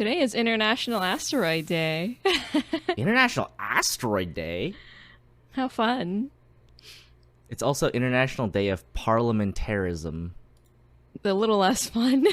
Today is International Asteroid Day. International Asteroid Day? How fun. It's also International Day of Parliamentarism. A little less fun.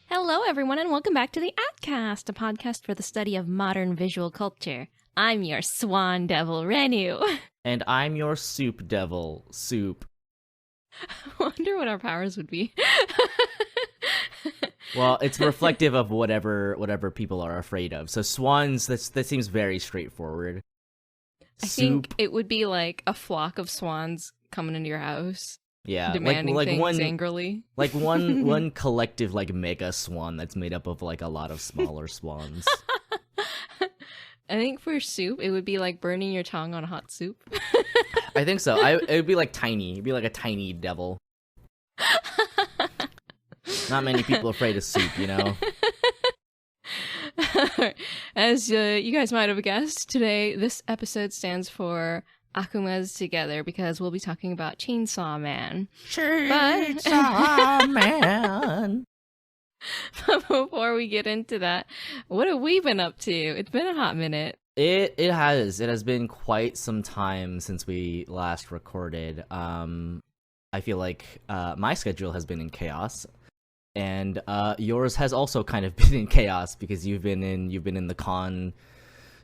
Hello, everyone, and welcome back to the Atcast, a podcast for the study of modern visual culture. I'm your swan devil, Renu. And I'm your soup devil, Soup. I wonder what our powers would be. Well, it's reflective of whatever people are afraid of. So swans, that seems very straightforward. I think it would be like a flock of swans coming into your house. Yeah, demanding like things one angrily. Like one collective like mega swan that's made up of like a lot of smaller swans. I think for soup, it would be like burning your tongue on hot soup. I think so. It would be like tiny. It'd be like a tiny devil. Not many people are afraid of soup, you know? As you guys might have guessed, today this episode stands for Akumas Together because we'll be talking about Chainsaw Man. Chainsaw Man! But before we get into that, what have we been up to? It's been a hot minute. It has. It has been quite some time since we last recorded. I feel like my schedule has been in chaos. And yours has also kind of been in chaos because you've been in the con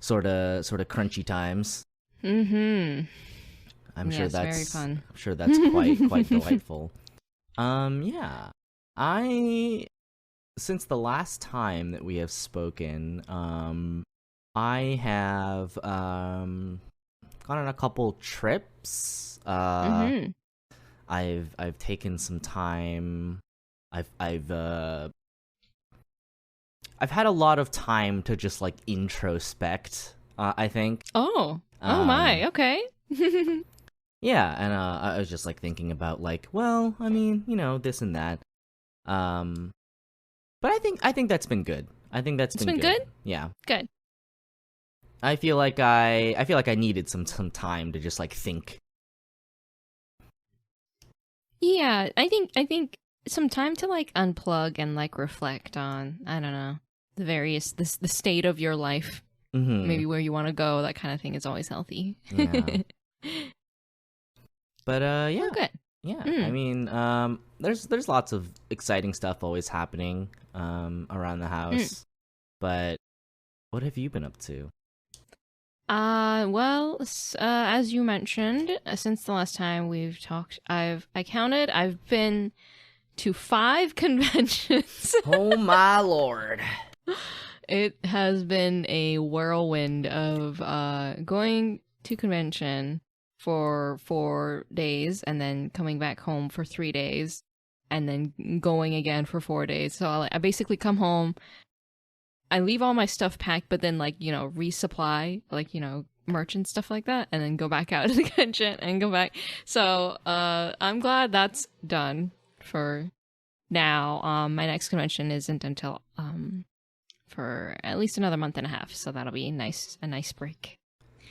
sort of crunchy times. Mm-hmm. I'm sure that's very fun. I'm sure that's quite delightful. Yeah. Since the last time that we have spoken, I have gone on a couple trips. Mm-hmm. I've taken some time. I've had a lot of time to just like introspect, I think. Oh my, okay. Yeah, and I was just like thinking about like, well, I mean, you know, this and that. But I think that's been good. I think that's been good. Yeah. Good. I feel like I needed some time to just like think. Yeah, I think some time to like unplug and like reflect on, I don't know, the state of your life. Mm-hmm. Maybe where you want to go, that kind of thing is always healthy. Yeah. But yeah. Oh, good. Yeah. I mean, there's lots of exciting stuff always happening around the house. But what have you been up to? Well, as you mentioned, since the last time we've talked, I've been to 5 conventions. Oh my lord. It has been a whirlwind of going to convention for 4 days and then coming back home for 3 days and then going again for 4 days. So I basically come home, I leave all my stuff packed, but then like, you know, resupply, like, you know, merch and stuff like that, and then go back out to the convention and go back. So I'm glad that's done for now. My next convention isn't until for at least another month and a half, so that'll be a nice break.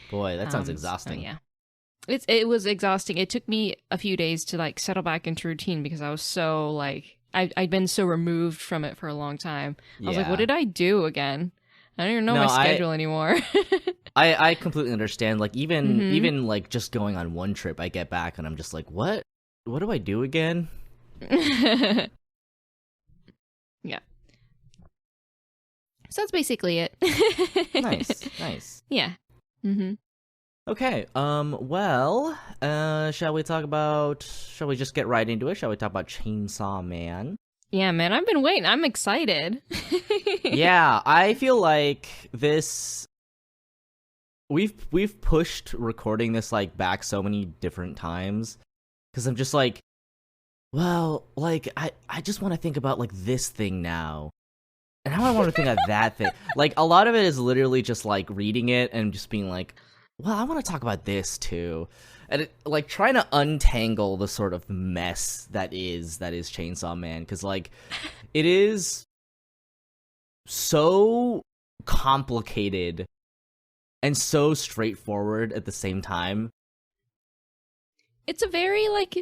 Boy, that sounds exhausting. So yeah, it was exhausting. It took me a few days to like settle back into routine because I was so like I'd been so removed from it for a long time. I was like, what did I do again? I don't even know my schedule anymore. I completely understand. Like even like just going on one trip, I get back and I'm just like, what do I do again? Yeah. So that's basically it. Nice. Yeah. Mm-hmm. Okay. Well, shall we just get right into it? Shall we talk about Chainsaw Man? Yeah, man, I've been waiting. I'm excited. Yeah, I feel like we've pushed recording this like back so many different times because I'm just like Well, like I just want to think about like this thing now. And now I want to think of that thing. Like a lot of it is literally just like reading it and just being like, well, I want to talk about this too. And like trying to untangle the sort of mess that is Chainsaw Man, cuz like it is so complicated and so straightforward at the same time. It's a very like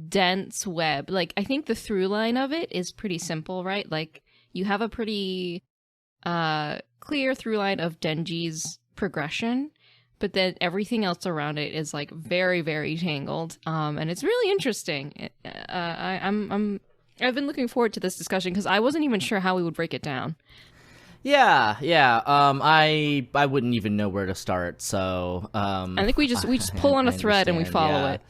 dense web. Like I think the through line of it is pretty simple, right? Like you have a pretty clear through line of Denji's progression, but then everything else around it is like very, very tangled. And it's really interesting. I've been looking forward to this discussion because I wasn't even sure how we would break it down. Yeah. I wouldn't even know where to start. So I think we just pull on a thread and we follow it.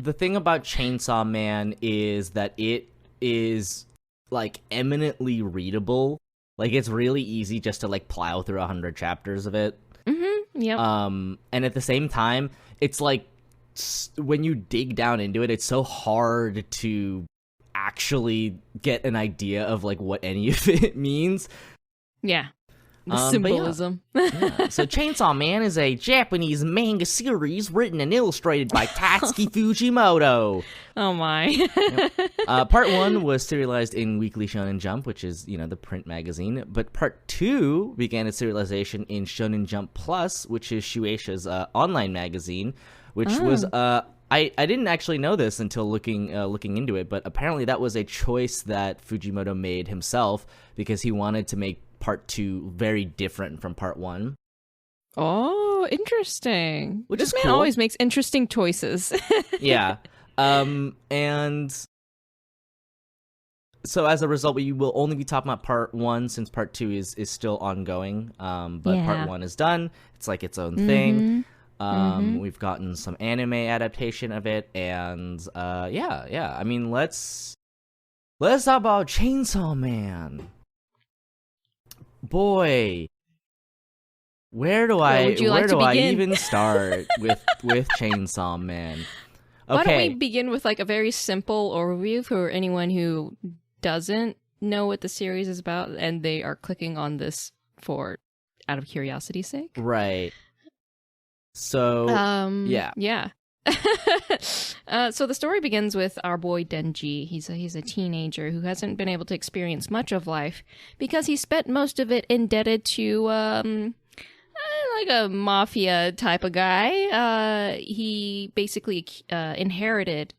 The thing about Chainsaw Man is that it is like eminently readable. Like it's really easy just to like plow through 100 chapters of it. Mm-hmm. Yeah. And at the same time, it's like when you dig down into it, it's so hard to actually get an idea of like what any of it means. Yeah. The symbolism. Yeah. So Chainsaw Man is a Japanese manga series written and illustrated by Tatsuki Fujimoto. Oh my. Yep. Part 1 was serialized in Weekly Shounen Jump, which is, the print magazine. But Part 2 began its serialization in Shounen Jump Plus, which is Shueisha's online magazine, which was... I didn't actually know this until looking into it, but apparently that was a choice that Fujimoto made himself because he wanted to make Part 2 very different from Part 1. Oh, interesting. Which this is man cool. always makes interesting choices. Yeah. And so as a result, we will only be talking about Part 1 since Part 2 is still ongoing. But Part 1 is done. It's like its own thing. We've gotten some anime adaptation of it, and yeah. I mean, let's talk about Chainsaw Man. Boy, where do I even start with Chainsaw Man? Okay. Why don't we begin with like a very simple overview for anyone who doesn't know what the series is about and they are clicking on this for out of curiosity's sake? Right. So, yeah. So the story begins with our boy Denji. He's a teenager who hasn't been able to experience much of life because he spent most of it indebted to like a mafia type of guy. He basically inherited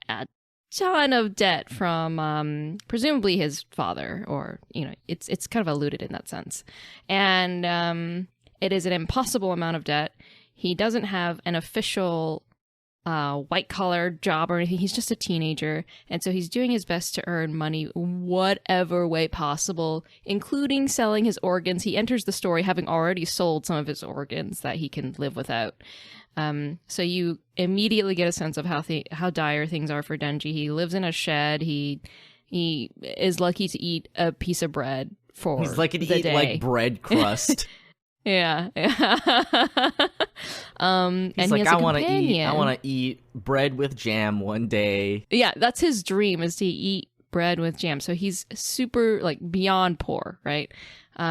a ton of debt from presumably his father, or it's kind of alluded in that sense, and it is an impossible amount of debt. He doesn't have an official white-collar job or anything. He's just a teenager, and so he's doing his best to earn money whatever way possible, including selling his organs. He enters the story having already sold some of his organs that he can live without. So you immediately get a sense of how dire things are for Denji. He lives in a shed. He is lucky to eat a piece of bread for He's lucky to the eat day. like bread crust. Yeah. And he like, has a I want companion. to eat bread with jam one day. Yeah, that's his dream, is to eat bread with jam. So he's super like beyond poor, right?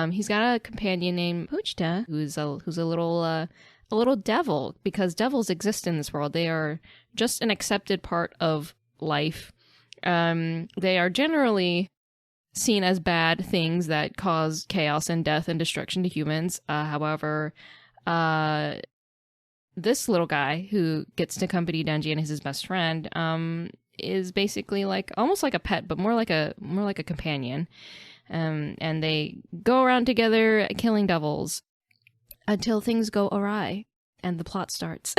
He's got a companion named Puchta, who's a little devil, because devils exist in this world. They are just an accepted part of life. They are generally seen as bad things that cause chaos and death and destruction to humans. However, this little guy who gets to accompany Denji and is his best friend is basically like almost like a pet, but more like a companion. And they go around together killing devils until things go awry and the plot starts.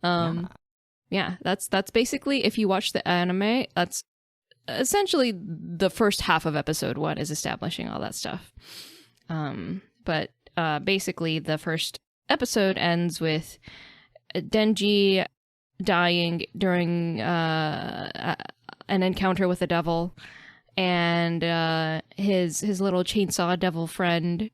Yeah, that's basically, if you watch the anime, that's essentially the first half of episode 1 is establishing all that stuff. But basically the first episode ends with Denji dying during an encounter with the devil, and his little chainsaw devil friend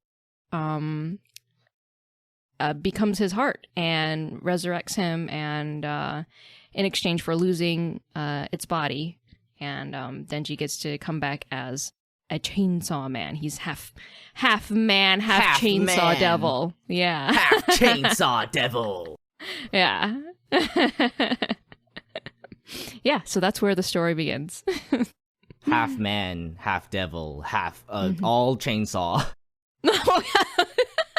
becomes his heart and resurrects him, and in exchange for losing its body. And Denji gets to come back as a chainsaw man. He's half man, half chainsaw man. Devil. Yeah. Half chainsaw devil. Yeah. Yeah, so that's where the story begins. Half man, half devil, half all chainsaw.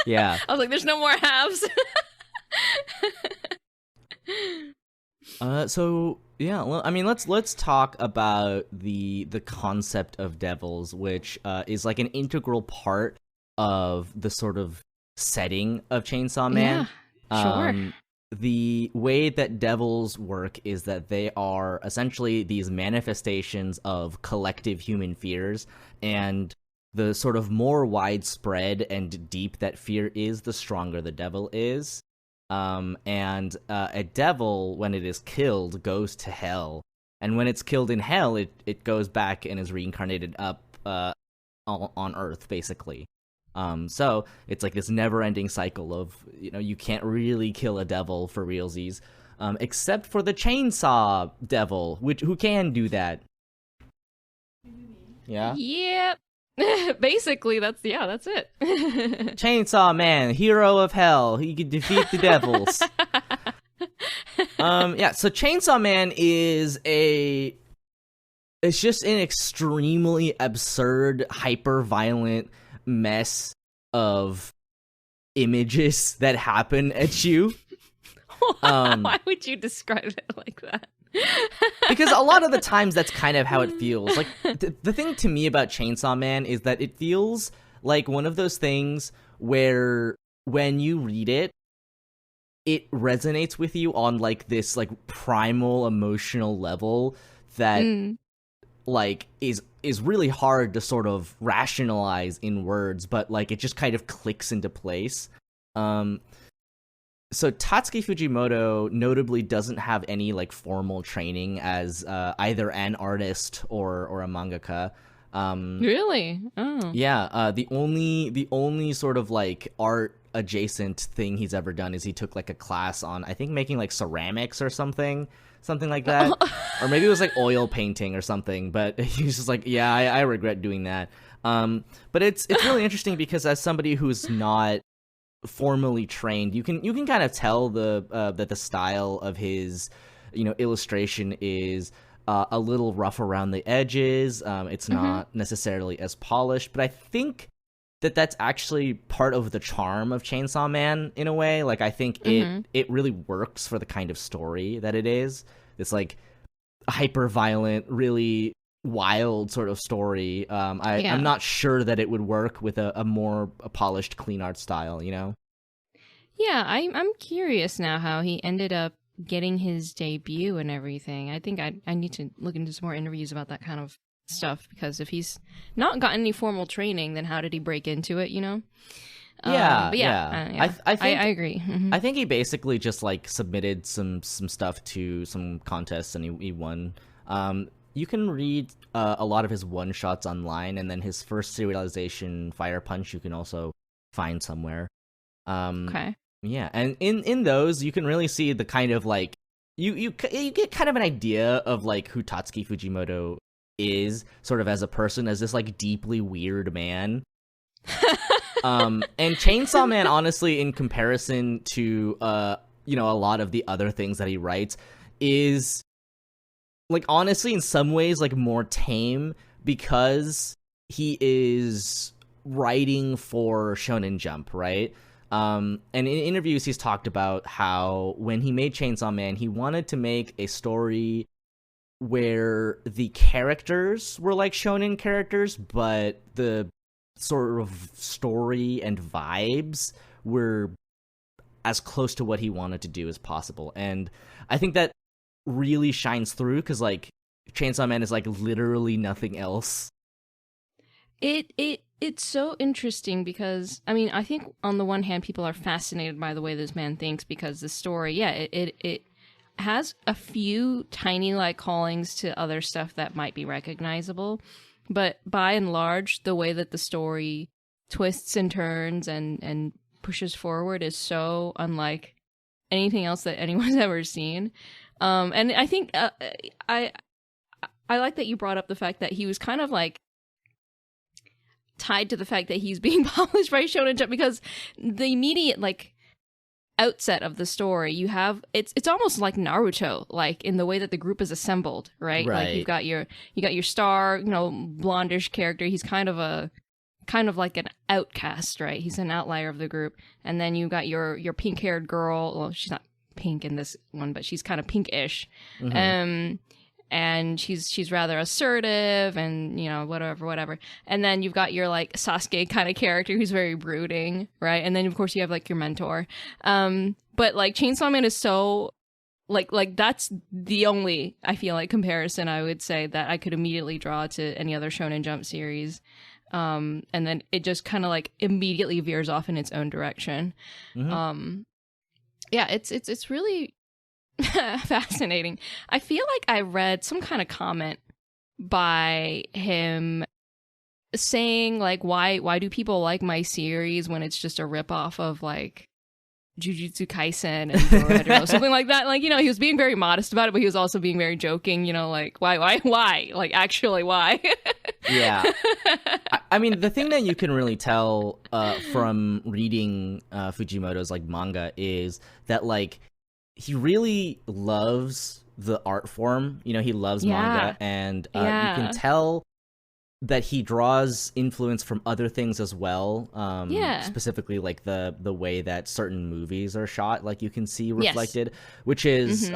Yeah. I was like, there's no more halves. So yeah, well, I mean, let's talk about the concept of devils, which is like an integral part of the sort of setting of Chainsaw Man. Yeah, sure. The way that devils work is that they are essentially these manifestations of collective human fears, and the sort of more widespread and deep that fear is, the stronger the devil is. And a devil, when it is killed, goes to hell. And when it's killed in hell, it goes back and is reincarnated up on Earth, basically. So it's like this never-ending cycle of, you can't really kill a devil for realsies, except for the chainsaw devil, who can do that. Yeah? Yep. Basically, that's it. Chainsaw Man, hero of hell. He can defeat the devils. Yeah, so Chainsaw Man it's just an extremely absurd, hyper-violent mess of images that happen at you. Why would you describe it like that? Because a lot of the times that's kind of how it feels. Like, the thing to me about Chainsaw Man is that it feels like one of those things where when you read it, it resonates with you on like this like primal emotional level that like is really hard to sort of rationalize in words, but like it just kind of clicks into place. So Tatsuki Fujimoto notably doesn't have any like formal training as either an artist or a mangaka. Really? Oh. Yeah. The only sort of like art adjacent thing he's ever done is he took like a class on, I think, making like ceramics or something like that, or maybe it was like oil painting or something. But he's just like, yeah, I regret doing that. But it's really interesting because as somebody who's not formally trained, you can kind of tell that the style of his illustration is a little rough around the edges. It's not necessarily as polished, but I think that's actually part of the charm of Chainsaw Man in a way. Like, I think it really works for the kind of story that it is. It's like hyper violent, really wild sort of story. I'm not sure that it would work with a more polished, clean art style, Yeah, I'm curious now how he ended up getting his debut and everything. I think I need to look into some more interviews about that kind of stuff, because if he's not gotten any formal training, then how did he break into it, Yeah. I agree. I think he basically just like submitted some stuff to some contests and he won. You can read a lot of his one shots online, and then his first serialization, Fire Punch, you can also find somewhere. Okay. Yeah, and in those you can really see the kind of like you get kind of an idea of like who Tatsuki Fujimoto is, sort of as a person, as this like deeply weird man. And Chainsaw Man, honestly, in comparison to a lot of the other things that he writes, is like honestly in some ways like more tame, because he is writing for Shounen Jump, right? And in interviews he's talked about how when he made Chainsaw Man, he wanted to make a story where the characters were like shonen characters, but the sort of story and vibes were as close to what he wanted to do as possible. And I think that really shines through, because like Chainsaw Man is like literally nothing else. It's so interesting because, I mean, I think on the one hand people are fascinated by the way this man thinks, because the story, it has a few tiny like callings to other stuff that might be recognizable, but by and large the way that the story twists and turns and pushes forward is so unlike anything else that anyone's ever seen. And I think I like that you brought up the fact that he was kind of like tied to the fact that he's being published by Shounen Jump, because the immediate like outset of the story, you have it's almost like Naruto, like in the way that the group is assembled, right? Like you got your star, blondish character. He's kind of like an outcast, right? He's an outlier of the group. And then you got your pink-haired girl. Well, she's not pink in this one, but she's kind of pinkish. And she's rather assertive and, whatever. And then you've got your, like, Sasuke kind of character who's very brooding, right? And then, of course, you have, like, your mentor. But, like, Chainsaw Man is so, like that's the only, I feel like, comparison I would say that I could immediately draw to any other Shonen Jump series. And then it just kind of, like, immediately veers off in its own direction. Yeah, it's really... fascinating. I feel like I read some kind of comment by him saying like, why do people like my series when it's just a ripoff of like Jujutsu Kaisen and Dorohedoro, something like that. Like, he was being very modest about it, but he was also being very joking, like, why? Like, actually, why? Yeah. I mean, the thing that you can really tell from reading Fujimoto's like manga is that like he really loves the art form. He loves manga, and you can tell that he draws influence from other things as well. Specifically like the way that certain movies are shot, like you can see reflected, which is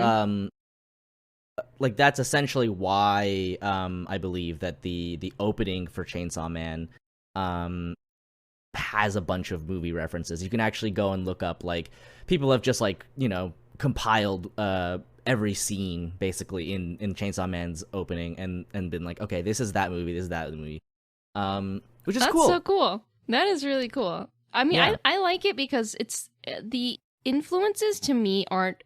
like that's essentially why I believe that the opening for Chainsaw Man has a bunch of movie references. You can actually go and look up, like, people have just like compiled every scene basically in Chainsaw Man's opening and been like, okay, this is that movie, which is That's cool. so cool. That is really cool. I mean, I like it because it's the influences to me aren't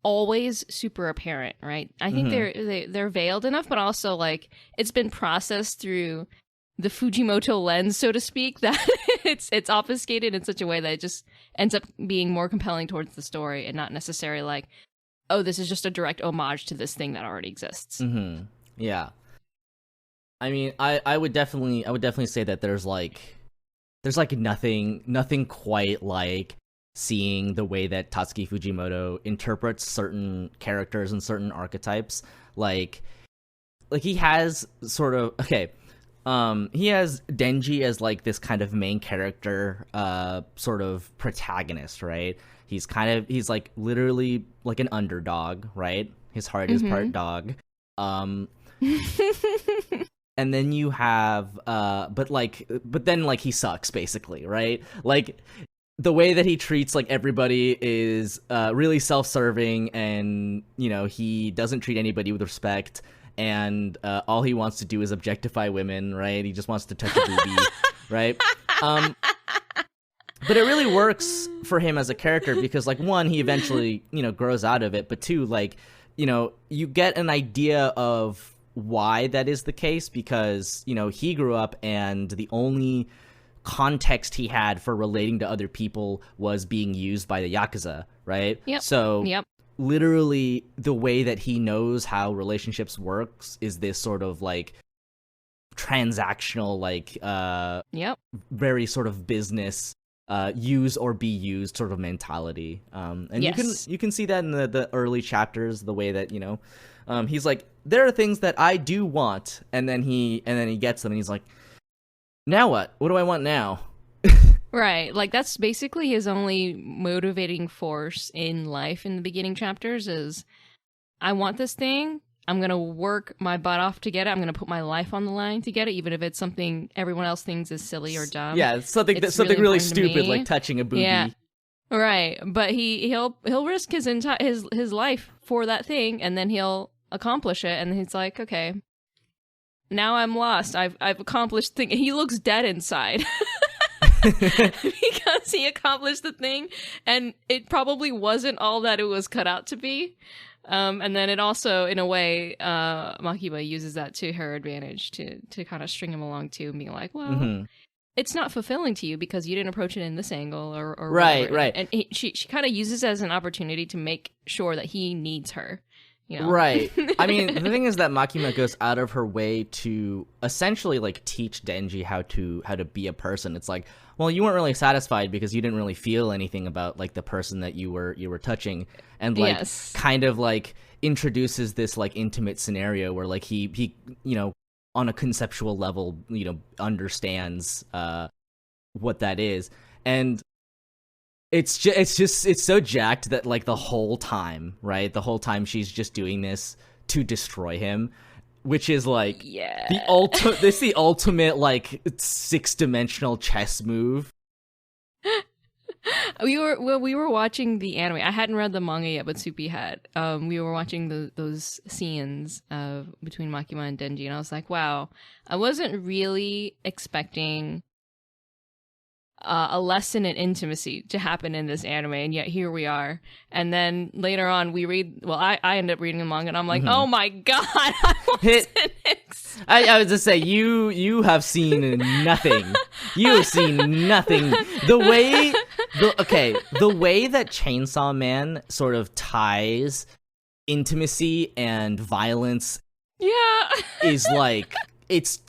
always super apparent, right? I think they're veiled enough, but also like it's been processed through the Fujimoto lens, so to speak, that it's obfuscated in such a way that it just ends up being more compelling towards the story and not necessarily like, oh, this is just a direct homage to this thing that already exists. Yeah. I mean, I would definitely say that there's nothing quite like seeing the way that Tatsuki Fujimoto interprets certain characters and certain archetypes. Like he has sort of, he has Denji as like this kind of main character, sort of protagonist, right? He's like literally like an underdog, right? His heart is part dog. And then you have, but then like he sucks basically, right? Like the way that he treats like everybody is really self-serving, and he doesn't treat anybody with respect. And all he wants to do is objectify women, right? He just wants to touch a booby, right? But it really works for him as a character because, like, one, he eventually, grows out of it. But two, like, you get an idea of why that is the case because, he grew up and the only context he had for relating to other people was being used by the Yakuza, right? Yep. So... Yep. Literally the way that he knows how relationships works is this sort of like transactional, like very sort of business use or be used sort of mentality, and you can see that in the early chapters, the way that he's like, there are things that I do want, and then he gets them and he's like, now what do I want now? Right, like that's basically his only motivating force in life in the beginning chapters is, I want this thing, I'm gonna work my butt off to get it, I'm gonna put my life on the line to get it, even if it's something everyone else thinks is silly or dumb. Yeah, it's something really stupid, like touching a booby. Yeah, right, but he'll risk his life for that thing, and then he'll accomplish it, and he's like, okay, now I'm lost, I've accomplished thing. He looks dead inside. Because he accomplished the thing, and it probably wasn't all that it was cut out to be. And then it also, in a way, Makiba uses that to her advantage to kind of string him along too, and being like, well, it's not fulfilling to you because you didn't approach it in this angle or right, whatever. right. And she kind of uses it as an opportunity to make sure that he needs her, you know. Right. I mean, the thing is that Makima goes out of her way to essentially like teach Denji how to be a person. It's like, well, you weren't really satisfied because you didn't really feel anything about like the person that you were touching, and like kind of like introduces this like intimate scenario where like he you know, on a conceptual level, you know, understands what that is. And it's so jacked that like the whole time, right? The whole time she's just doing this to destroy him, which is like the ultimate like 6-dimensional chess move. We were watching the anime. I hadn't read the manga yet, but Soupy had. We were watching those scenes between Makima and Denji, and I was like, wow, I wasn't really expecting a lesson in intimacy to happen in this anime, and yet here we are. And then later on, we read. Well, I ended up reading the manga, and I'm like, oh my god, I was just say you have seen nothing. You have seen nothing. The way that Chainsaw Man sort of ties intimacy and violence, is like it's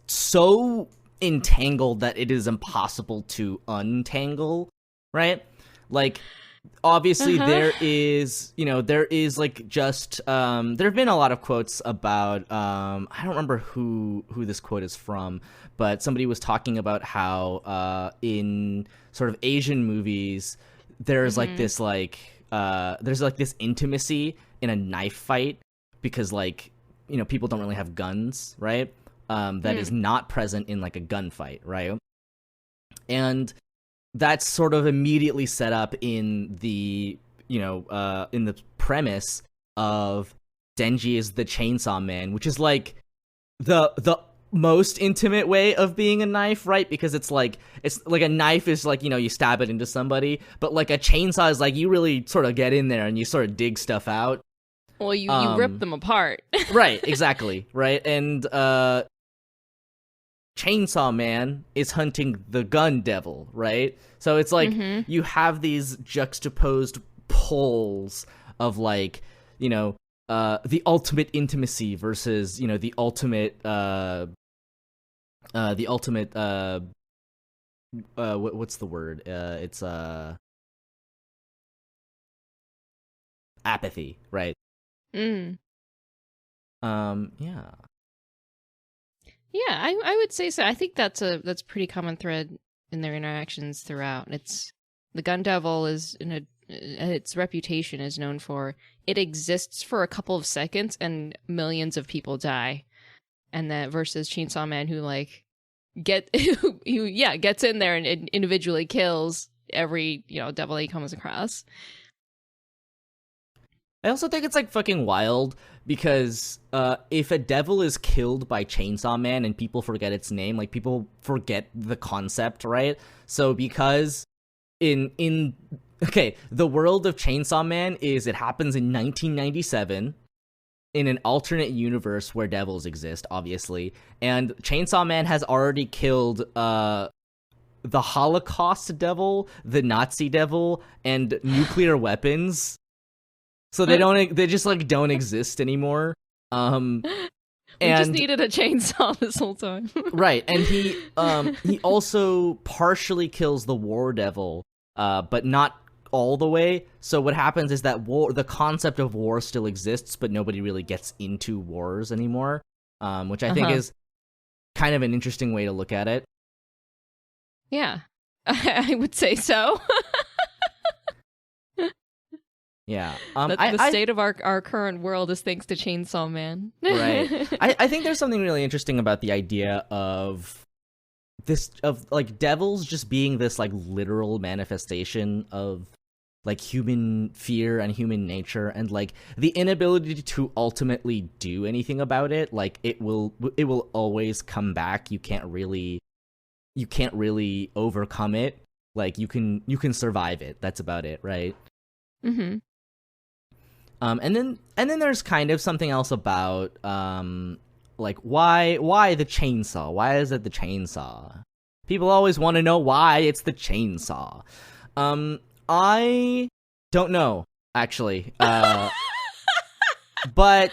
so entangled that it is impossible to untangle, right? Like, obviously there is like just there have been a lot of quotes about I don't remember who this quote is from, but somebody was talking about how in sort of Asian movies there's like this like there's like this intimacy in a knife fight because like, you know, people don't really have guns, right? That is not present in like a gunfight, right? And that's sort of immediately set up in the, you know, in the premise of Denji is the Chainsaw Man, which is like the most intimate way of being a knife, right? Because it's like a knife is like, you know, you stab it into somebody, but like a chainsaw is like you really sort of get in there and you sort of dig stuff out. Well, you rip them apart. Right, exactly, right? And Chainsaw Man is hunting the gun devil, right? So it's like you have these juxtaposed poles of like, you know, the ultimate intimacy versus, you know, the ultimate what's the word? It's apathy, right? Yeah. Yeah, I would say so. I think that's a pretty common thread in their interactions throughout. It's the Gun Devil is its reputation is known for it exists for a couple of seconds and millions of people die, and that versus Chainsaw Man who like gets in there and individually kills every, you know, devil he comes across. I also think it's like fucking wild because if a devil is killed by Chainsaw Man and people forget its name, like people forget the concept, right? So because the world of Chainsaw Man is it happens in 1997 in an alternate universe where devils exist, obviously, and Chainsaw Man has already killed the Holocaust devil, the Nazi devil, and nuclear weapons. So they just like don't exist anymore. We just needed a chainsaw this whole time. Right, and he also partially kills the War Devil, but not all the way. So what happens is that the concept of war still exists, but nobody really gets into wars anymore, which I think is kind of an interesting way to look at it. Yeah, I would say so. Yeah. The state of our current world is thanks to Chainsaw Man. Right. I think there's something really interesting about the idea of like devils just being this like literal manifestation of like human fear and human nature, and like the inability to ultimately do anything about it. Like it will always come back. You can't really overcome it. Like you can survive it. That's about it, right? Mm-hmm. And then there's kind of something else about like why the chainsaw? Why is it the chainsaw? People always want to know why it's the chainsaw. I don't know, actually. But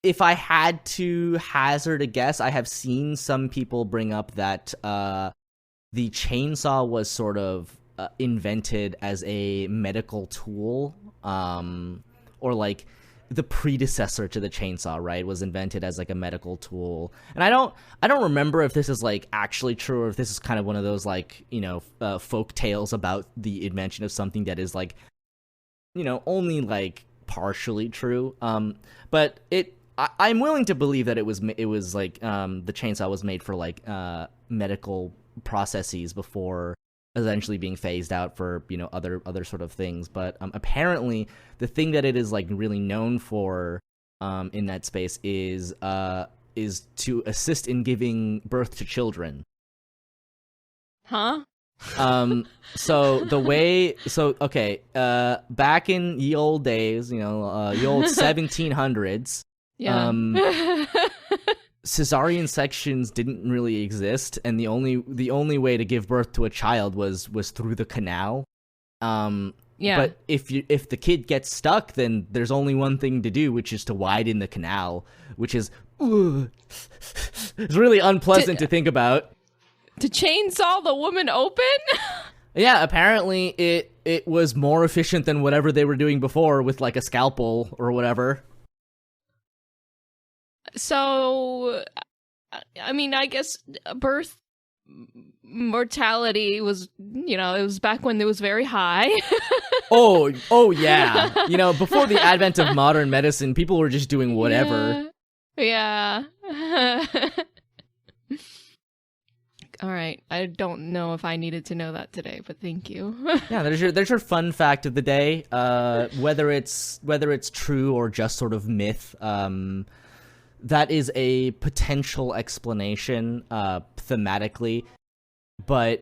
if I had to hazard a guess, I have seen some people bring up that the chainsaw was sort of invented as a medical tool, or like the predecessor to the chainsaw, right, was invented as like a medical tool. And I don't remember if this is like actually true, or if this is kind of one of those like, folk tales about the invention of something that is like, only like partially true. But I'm willing to believe that it was like the chainsaw was made for like medical processes before essentially being phased out for other sort of things. But apparently the thing that it is like really known for in that space is to assist in giving birth to children. Huh? Okay, back in ye old days, ye old 1700s, Yeah. cesarean sections didn't really exist, and the only way to give birth to a child was through the canal. Yeah. But if the kid gets stuck, then there's only one thing to do, which is to widen the canal, which is it's really unpleasant to think about. To chainsaw the woman open? Yeah, apparently it was more efficient than whatever they were doing before with like a scalpel or whatever. So, I mean, I guess birth mortality was, it was back when it was very high. oh yeah. Before the advent of modern medicine, people were just doing whatever. Yeah. All right. I don't know if I needed to know that today, but thank you. Yeah, there's your fun fact of the day. Whether it's true or just sort of myth, that is a potential explanation thematically, but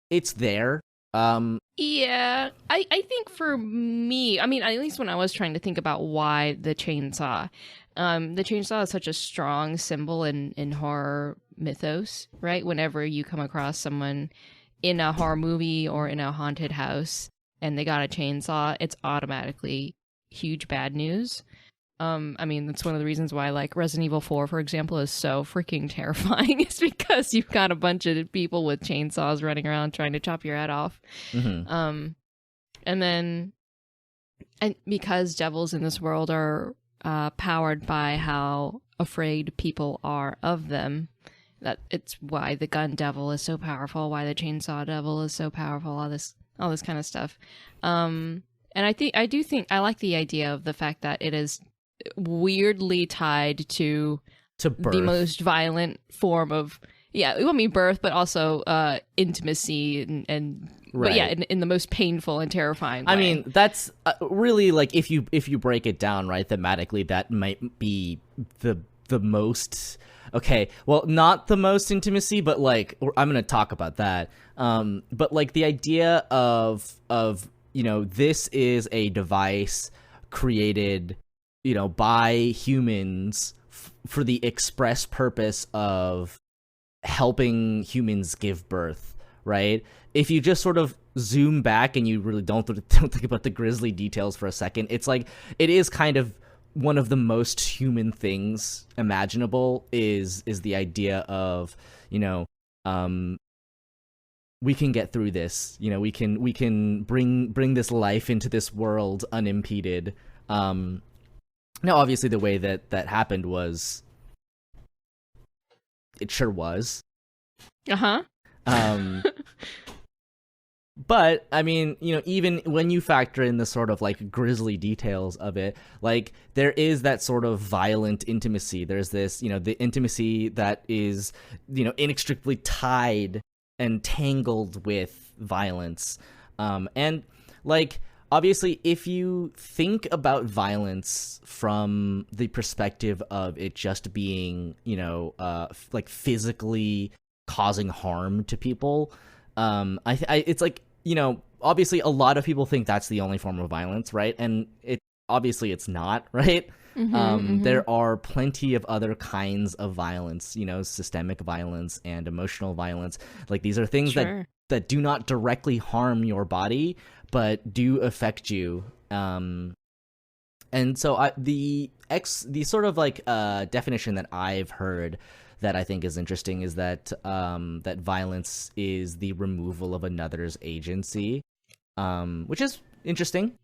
it's there. Yeah, I think for me, I mean, at least when I was trying to think about why the chainsaw is such a strong symbol in horror mythos, right? Whenever you come across someone in a horror movie or in a haunted house and they got a chainsaw, it's automatically huge bad news. I mean, that's one of the reasons why, like, Resident Evil 4, for example, is so freaking terrifying. It's because you've got a bunch of people with chainsaws running around trying to chop your head off. Mm-hmm. And because devils in this world are powered by how afraid people are of them, that it's why the gun devil is so powerful, why the chainsaw devil is so powerful, all this kind of stuff. And I I like the idea of the fact that it is weirdly tied to birth. The most violent form of birth, but also intimacy and right. But yeah, in the most painful and terrifying way. I mean, that's really, like, if you break it down, right, thematically, that might be the most, okay, well, not the most intimacy, but like, I'm gonna talk about that. But like the idea of this is a device created by humans for the express purpose of helping humans give birth, right? If you just sort of zoom back and you really don't think about the grisly details for a second, it's like, it is kind of one of the most human things imaginable is the idea of, we can get through this, we can bring this life into this world unimpeded. Now, obviously, the way that happened was, it sure was. But I mean, even when you factor in the sort of like grisly details of it, like there is that sort of violent intimacy. There's this, the intimacy that is, inextricably tied and tangled with violence. And like, obviously, if you think about violence from the perspective of it just being, like physically causing harm to people, it's like, obviously a lot of people think that's the only form of violence, right? And obviously it's not, right? There are plenty of other kinds of violence, systemic violence and emotional violence. Like, these are things that do not directly harm your body, but do affect you. And And so the sort of like definition that I've heard that I think is interesting is that that violence is the removal of another's agency, which is interesting.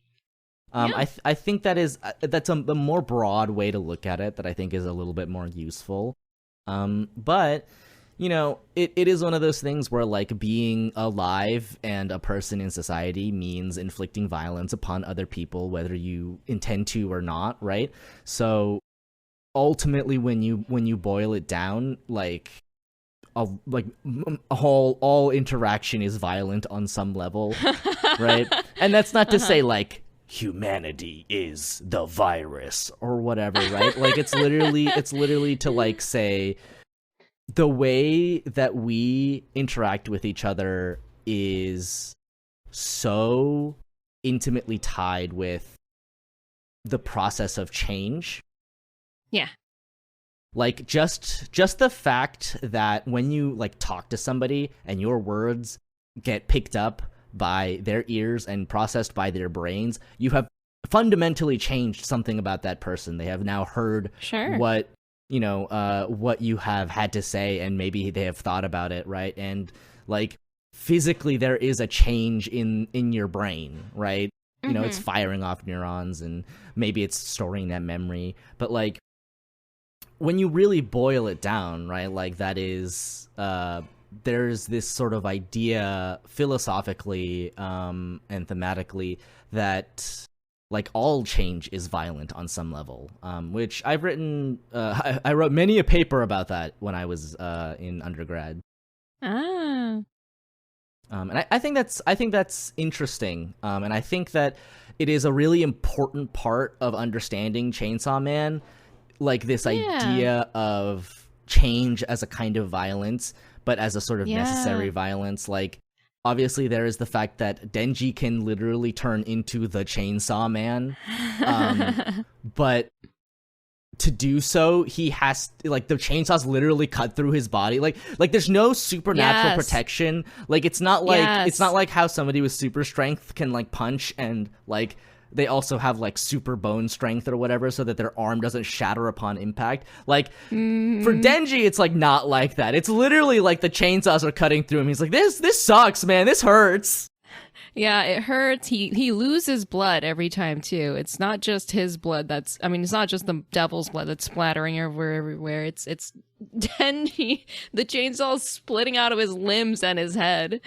I think that's a more broad way to look at it that I think is a little bit more useful. But you know, it is one of those things where like being alive and a person in society means inflicting violence upon other people, whether you intend to or not, right? So ultimately, when you boil it down, like all interaction is violent on some level, right? And that's not to say like humanity is the virus or whatever, right? Like it's literally to like say the way that we interact with each other is so intimately tied with the process of change. Yeah. Like just the fact that when you like talk to somebody and your words get picked up by their ears and processed by their brains, you have fundamentally changed something about that person. They have now heard what what you have had to say, and maybe they have thought about it, right? And like physically there is a change in your brain, right? You know, it's firing off neurons and maybe it's storing that memory. But like when you really boil it down, right, like that is there's this sort of idea philosophically and thematically that like all change is violent on some level, which I've written. I wrote many a paper about that when I was in undergrad. And I think that's interesting. And I think that it is a really important part of understanding Chainsaw Man, like this idea of change as a kind of violence, but as a sort of necessary violence. Like, obviously, there is the fact that Denji can literally turn into the Chainsaw Man, but to do so, he has like the chainsaws literally cut through his body. Like there's no supernatural protection. Like it's not like how somebody with super strength can like punch and like they also have like super bone strength or whatever, so that their arm doesn't shatter upon impact. Like for Denji, it's like not like that. It's literally like the chainsaws are cutting through him. He's like, this sucks, man. This hurts. Yeah, it hurts. He loses blood every time too. It's not just his blood it's not just the devil's blood that's splattering everywhere. It's Denji, the chainsaw splitting out of his limbs and his head.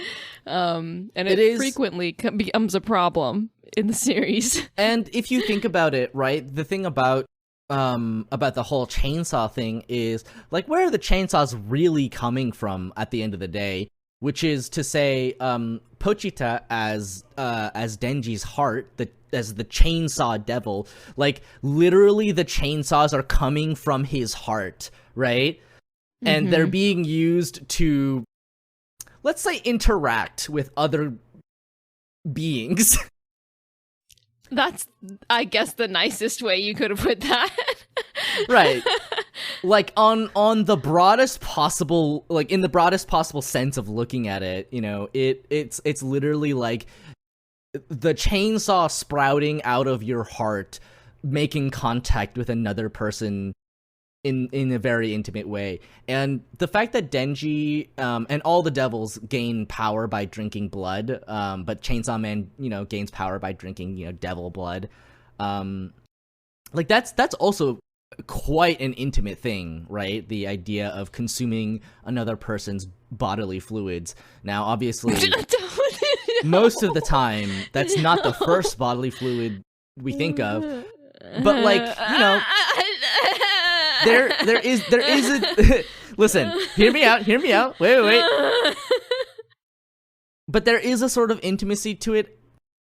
And it frequently becomes a problem in the series. And if you think about it, right, the thing about the whole chainsaw thing is like, where are the chainsaws really coming from at the end of the day? Which is to say, Pochita as Denji's heart, as the chainsaw devil, like literally the chainsaws are coming from his heart, right? And they're being used to, let's say, interact with other beings. That's, I guess, the nicest way you could have put that. Right. Like on the broadest possible, like in the broadest possible sense of looking at it, you know, it's literally like the chainsaw sprouting out of your heart, making contact with another person in a very intimate way. And the fact that Denji and all the devils gain power by drinking blood, but Chainsaw Man, you know, gains power by drinking, you know, devil blood. Like that's also quite an intimate thing, right? The idea of consuming another person's bodily fluids. Now, obviously, most of the time, that's not the first bodily fluid we think of. But like, you know, there is a listen, hear me out. Wait. But there is a sort of intimacy to it.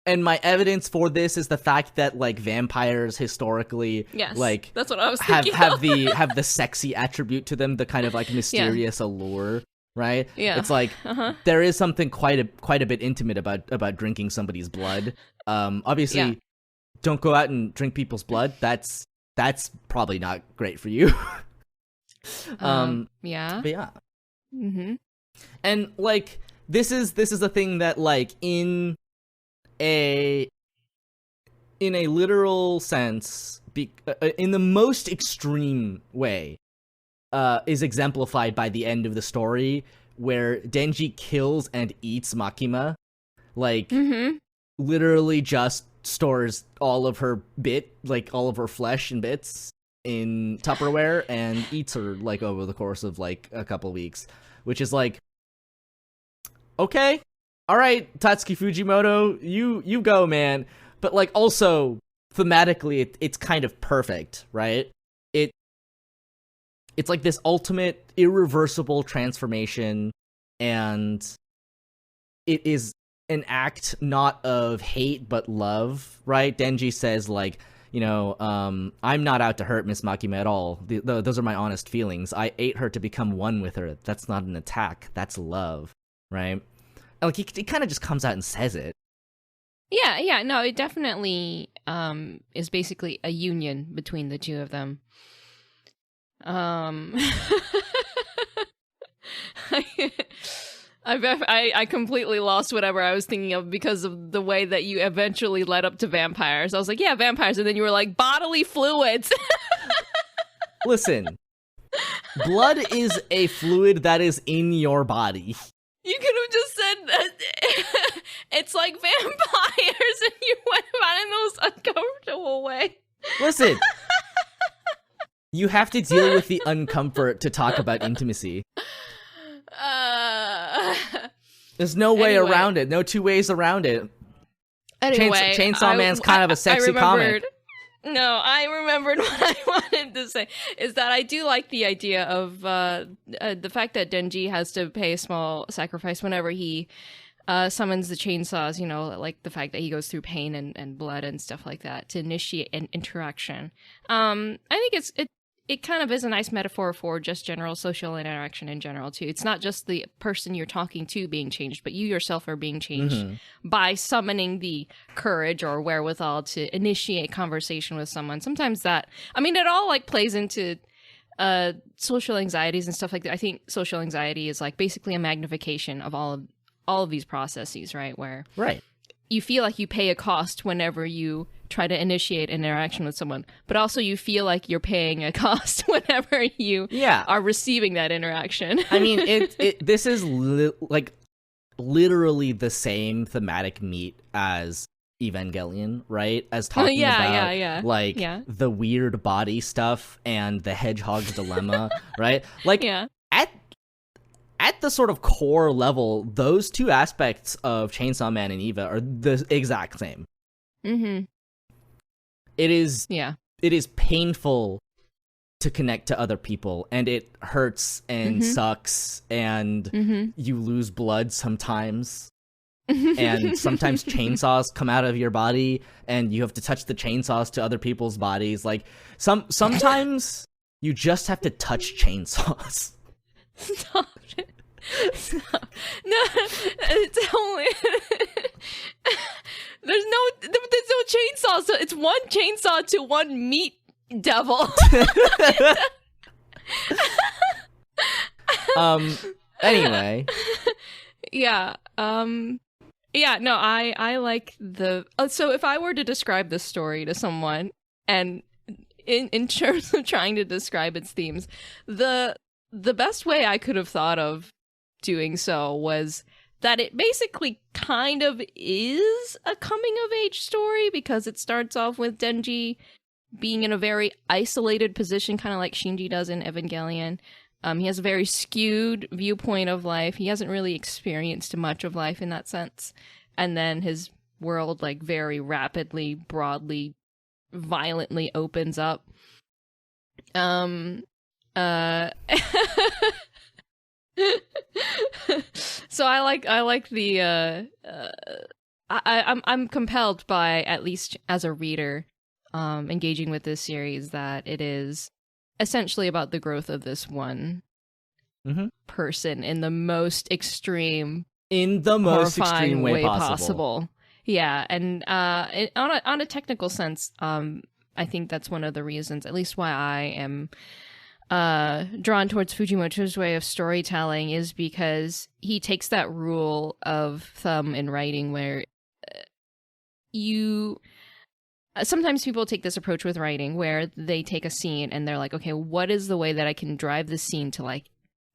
And my evidence for this is the fact that like vampires historically, like that's what I was thinking have the sexy attribute to them, the kind of like mysterious allure, right? Yeah, it's like there is something quite a bit intimate about drinking somebody's blood. Obviously, don't go out and drink people's blood. That's probably not great for you. But yeah. And like this is a thing that like in in a literal sense, in the most extreme way, is exemplified by the end of the story, where Denji kills and eats Makima. Like, literally just stores all of her all of her flesh and bits in Tupperware and eats her, like, over the course of, like, a couple weeks. Which is like, okay, all right, Tatsuki Fujimoto, you go, man. But, like, also, thematically, it's kind of perfect, right? It's like this ultimate, irreversible transformation, and it is an act not of hate, but love, right? Denji says, like, you know, I'm not out to hurt Miss Makima at all. Those are my honest feelings. I ate her to become one with her. That's not an attack. That's love, right? And, like, he kind of just comes out and says it. Yeah, no, it definitely is basically a union between the two of them. I completely lost whatever I was thinking of because of the way that you eventually led up to vampires. I was like, yeah, vampires, and then you were like, bodily fluids. Listen, blood is a fluid that is in your body. You could have just said that it's like vampires, and you went about it in the most uncomfortable way. Listen, you have to deal with the uncomfort to talk about intimacy. There's no way around it. No two ways around it. Anyway, Chainsaw Man's kind of a sexy comic. No, I remembered what I wanted to say, is that I do like the idea of the fact that Denji has to pay a small sacrifice whenever he summons the chainsaws, you know, like the fact that he goes through pain and blood and stuff like that to initiate an interaction. I think it kind of is a nice metaphor for just general social interaction in general, too. It's not just the person you're talking to being changed, but you yourself are being changed by summoning the courage or wherewithal to initiate conversation with someone. Sometimes that, I mean, it all, like, plays into social anxieties and stuff like that. I think social anxiety is, like, basically a magnification of all of these processes, right? Where you feel like you pay a cost whenever you try to initiate an interaction with someone, but also you feel like you're paying a cost whenever you are receiving that interaction. I mean, this is literally the same thematic meat as Evangelion, right? As talking about the weird body stuff and the hedgehog's dilemma, right? Like, at the sort of core level, those two aspects of Chainsaw Man and Eva are the exact same. It is painful to connect to other people, and it hurts and sucks, and you lose blood sometimes. And sometimes chainsaws come out of your body, and you have to touch the chainsaws to other people's bodies. Like, sometimes you just have to touch chainsaws. Stop it. Stop. No, it's only... There's no chainsaw, so it's one chainsaw to one meat devil. Anyway. No, I like the... so if I were to describe this story to someone, and in terms of trying to describe its themes, the best way I could have thought of doing so was that it basically kind of is a coming-of-age story, because it starts off with Denji being in a very isolated position, kind of like Shinji does in Evangelion. He has a very skewed viewpoint of life. He hasn't really experienced much of life in that sense. And then his world, like, very rapidly, broadly, violently opens up. So I like the I'm compelled by, at least as a reader, engaging with this series, that it is essentially about the growth of this one person in the most extreme, horrifying way possible. Yeah, and on a technical sense, I think that's one of the reasons, at least why I am drawn towards Fujimoto's way of storytelling, is because he takes that rule of thumb in writing where sometimes people take this approach with writing where they take a scene and they're like, okay, what is the way that I can drive this scene to like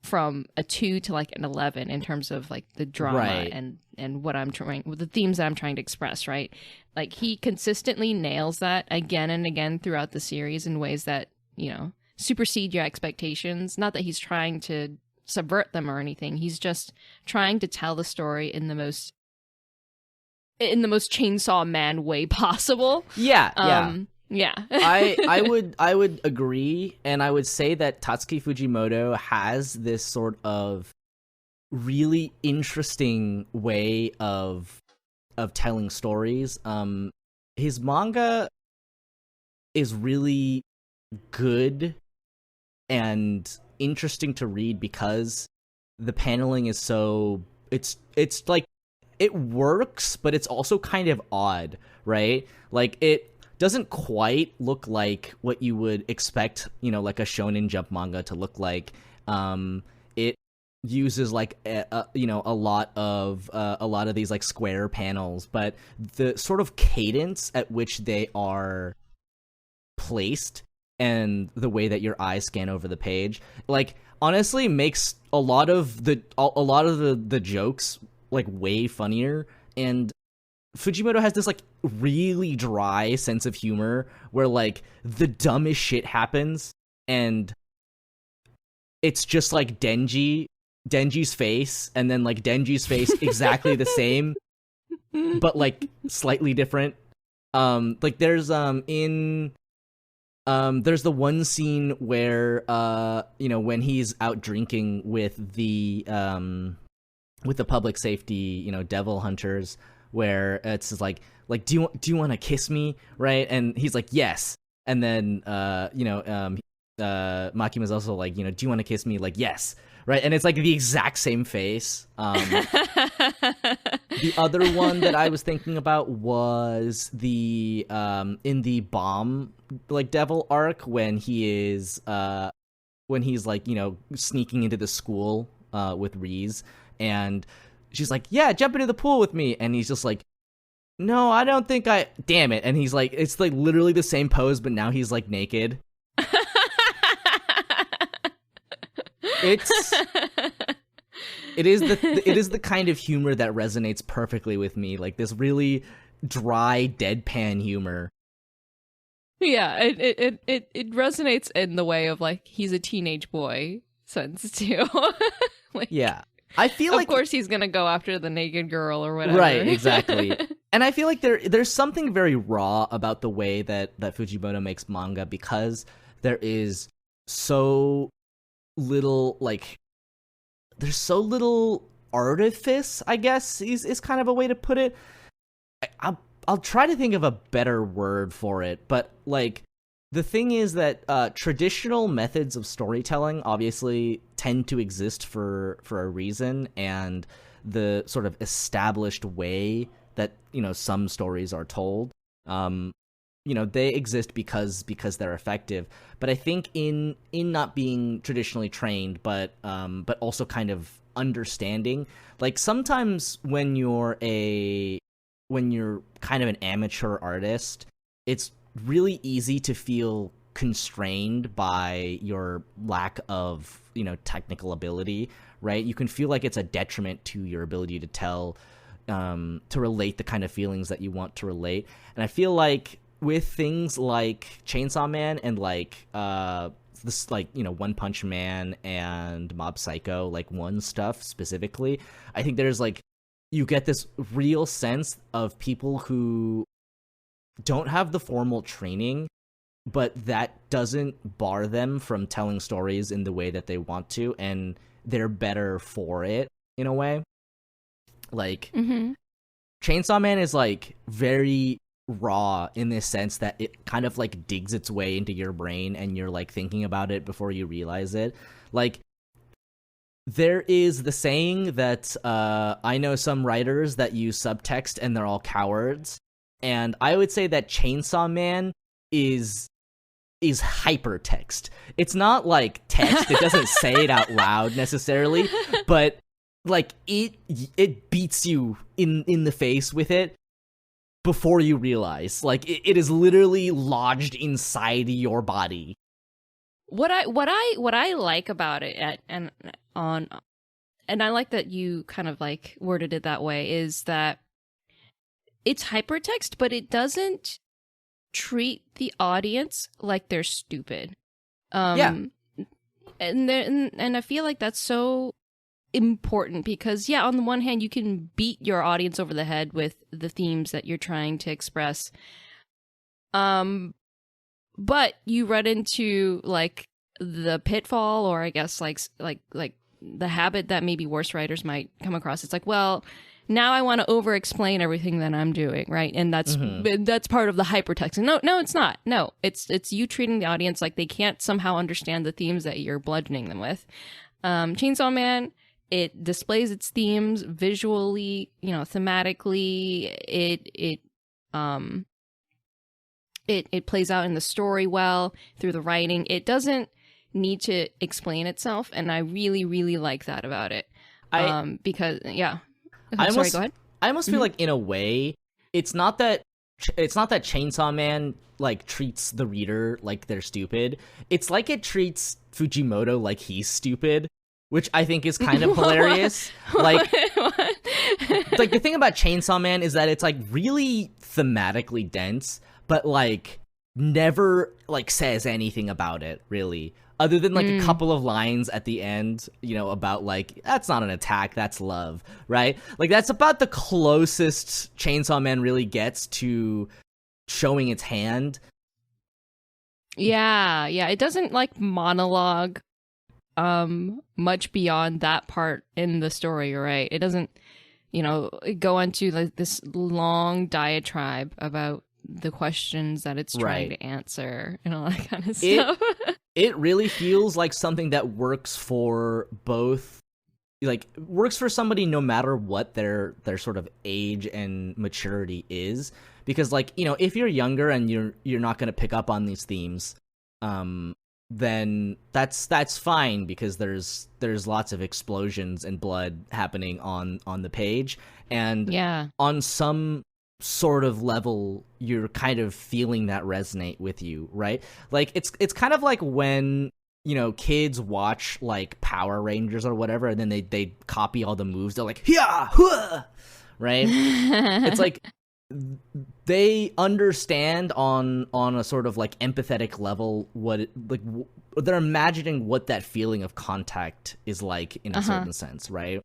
from a 2 to like an 11 in terms of like the drama Right. and what I'm trying, the themes that I'm trying to express, right? Like he consistently nails that again and again throughout the series in ways that, you know, supersede your expectations. Not that he's trying to subvert them or anything. He's just trying to tell the story in the most Chainsaw Man way possible. Yeah. Yeah. I would agree, and I would say that Tatsuki Fujimoto has this sort of really interesting way of telling stories. His manga is really good and interesting to read because the paneling is so it's like it works, but it's also kind of odd, right? Like it doesn't quite look like what you would expect, you know, like a Shonen Jump manga to look like. It uses like a lot of these like square panels, but the sort of cadence at which they are placed and the way that your eyes scan over the page, like honestly makes a lot of the jokes like way funnier. And Fujimoto has this like really dry sense of humor where like the dumbest shit happens and it's just like Denji's face, and then like Denji's face exactly the same but like slightly different. Like there's the one scene where when he's out drinking with the public safety, devil hunters, where it's like do you want to kiss me, right? And he's like, yes. And then Makima's also like, do you want to kiss me? Like, yes, right? And it's like the exact same face. The other one that I was thinking about was the in the bomb like devil arc when he's like sneaking into the school with Reese, and she's like, yeah, jump into the pool with me, and he's just like, no, I don't think damn it. And he's like, it's like literally the same pose, but now he's like naked. It is the kind of humor that resonates perfectly with me, like this really dry deadpan humor. Yeah, it resonates in the way of like he's a teenage boy sense too. Like, yeah, I feel like of course he's gonna go after the naked girl or whatever. Right, exactly. And I feel like there's something very raw about the way that Fujimoto makes manga, because there is so little there's so little artifice, I guess is kind of a way to put it. I'll try to think of a better word for it, but like the thing is that traditional methods of storytelling obviously tend to exist for a reason, and the sort of established way that some stories are told, they exist because they're effective. But I think in not being traditionally trained, but also kind of understanding, like sometimes when you're kind of an amateur artist, it's really easy to feel constrained by your lack of technical ability, right? You can feel like it's a detriment to your ability to tell, to relate the kind of feelings that you want to relate. And I feel like with things like Chainsaw Man and like this One Punch Man and Mob Psycho, like one stuff specifically, I think there's like you get this real sense of people who don't have the formal training, but that doesn't bar them from telling stories in the way that they want to, and they're better for it in a way. Like Chainsaw Man is like very raw in this sense that it kind of like digs its way into your brain and you're like thinking about it before you realize it. Like there is the saying that I know some writers that use subtext and they're all cowards, and I would say that Chainsaw Man is hypertext. It's not like text, it doesn't say it out loud necessarily, but like it beats you in the face with it. before you realize. Like it is literally lodged inside your body. What I like about it and I like that you kind of like worded it that way, is that it's hypertext, but it doesn't treat the audience like they're stupid. And I feel like that's so important because, yeah, on the one hand, you can beat your audience over the head with the themes that you're trying to express. But you run into like the pitfall, or I guess like the habit that maybe worse writers might come across. It's like, well, now I want to over-explain everything that I'm doing, right? And that's part of the hypertext. No, it's not. No, it's you treating the audience like they can't somehow understand the themes that you're bludgeoning them with. Chainsaw Man, it displays its themes visually, thematically. It plays out in the story well through the writing. It doesn't need to explain itself, and I really, really like that about it. Because yeah. Sorry, go ahead. I almost feel like in a way, it's not that Chainsaw Man like treats the reader like they're stupid. It's like it treats Fujimoto like he's stupid, which I think is kind of hilarious. Like, like the thing about Chainsaw Man is that it's like really thematically dense, but like never like says anything about it really. Other than like a couple of lines at the end, about like, that's not an attack, that's love, right? Like that's about the closest Chainsaw Man really gets to showing its hand. Yeah. It doesn't like monologue much beyond that part in the story, right? It doesn't, go into like this long diatribe about the questions that it's trying to answer and all that kind of stuff. It really feels like something that works for both, like works for somebody no matter what their sort of age and maturity is, because like, if you're younger and you're not going to pick up on these themes, then that's fine, because there's lots of explosions and blood happening on the page, and on some sort of level you're kind of feeling that resonate with you, right? Like it's kind of like when kids watch like Power Rangers or whatever, and then they copy all the moves. They're like, yeah, huh! Right? It's like they understand on a sort of like empathetic level they're imagining what that feeling of contact is like in a certain sense, right?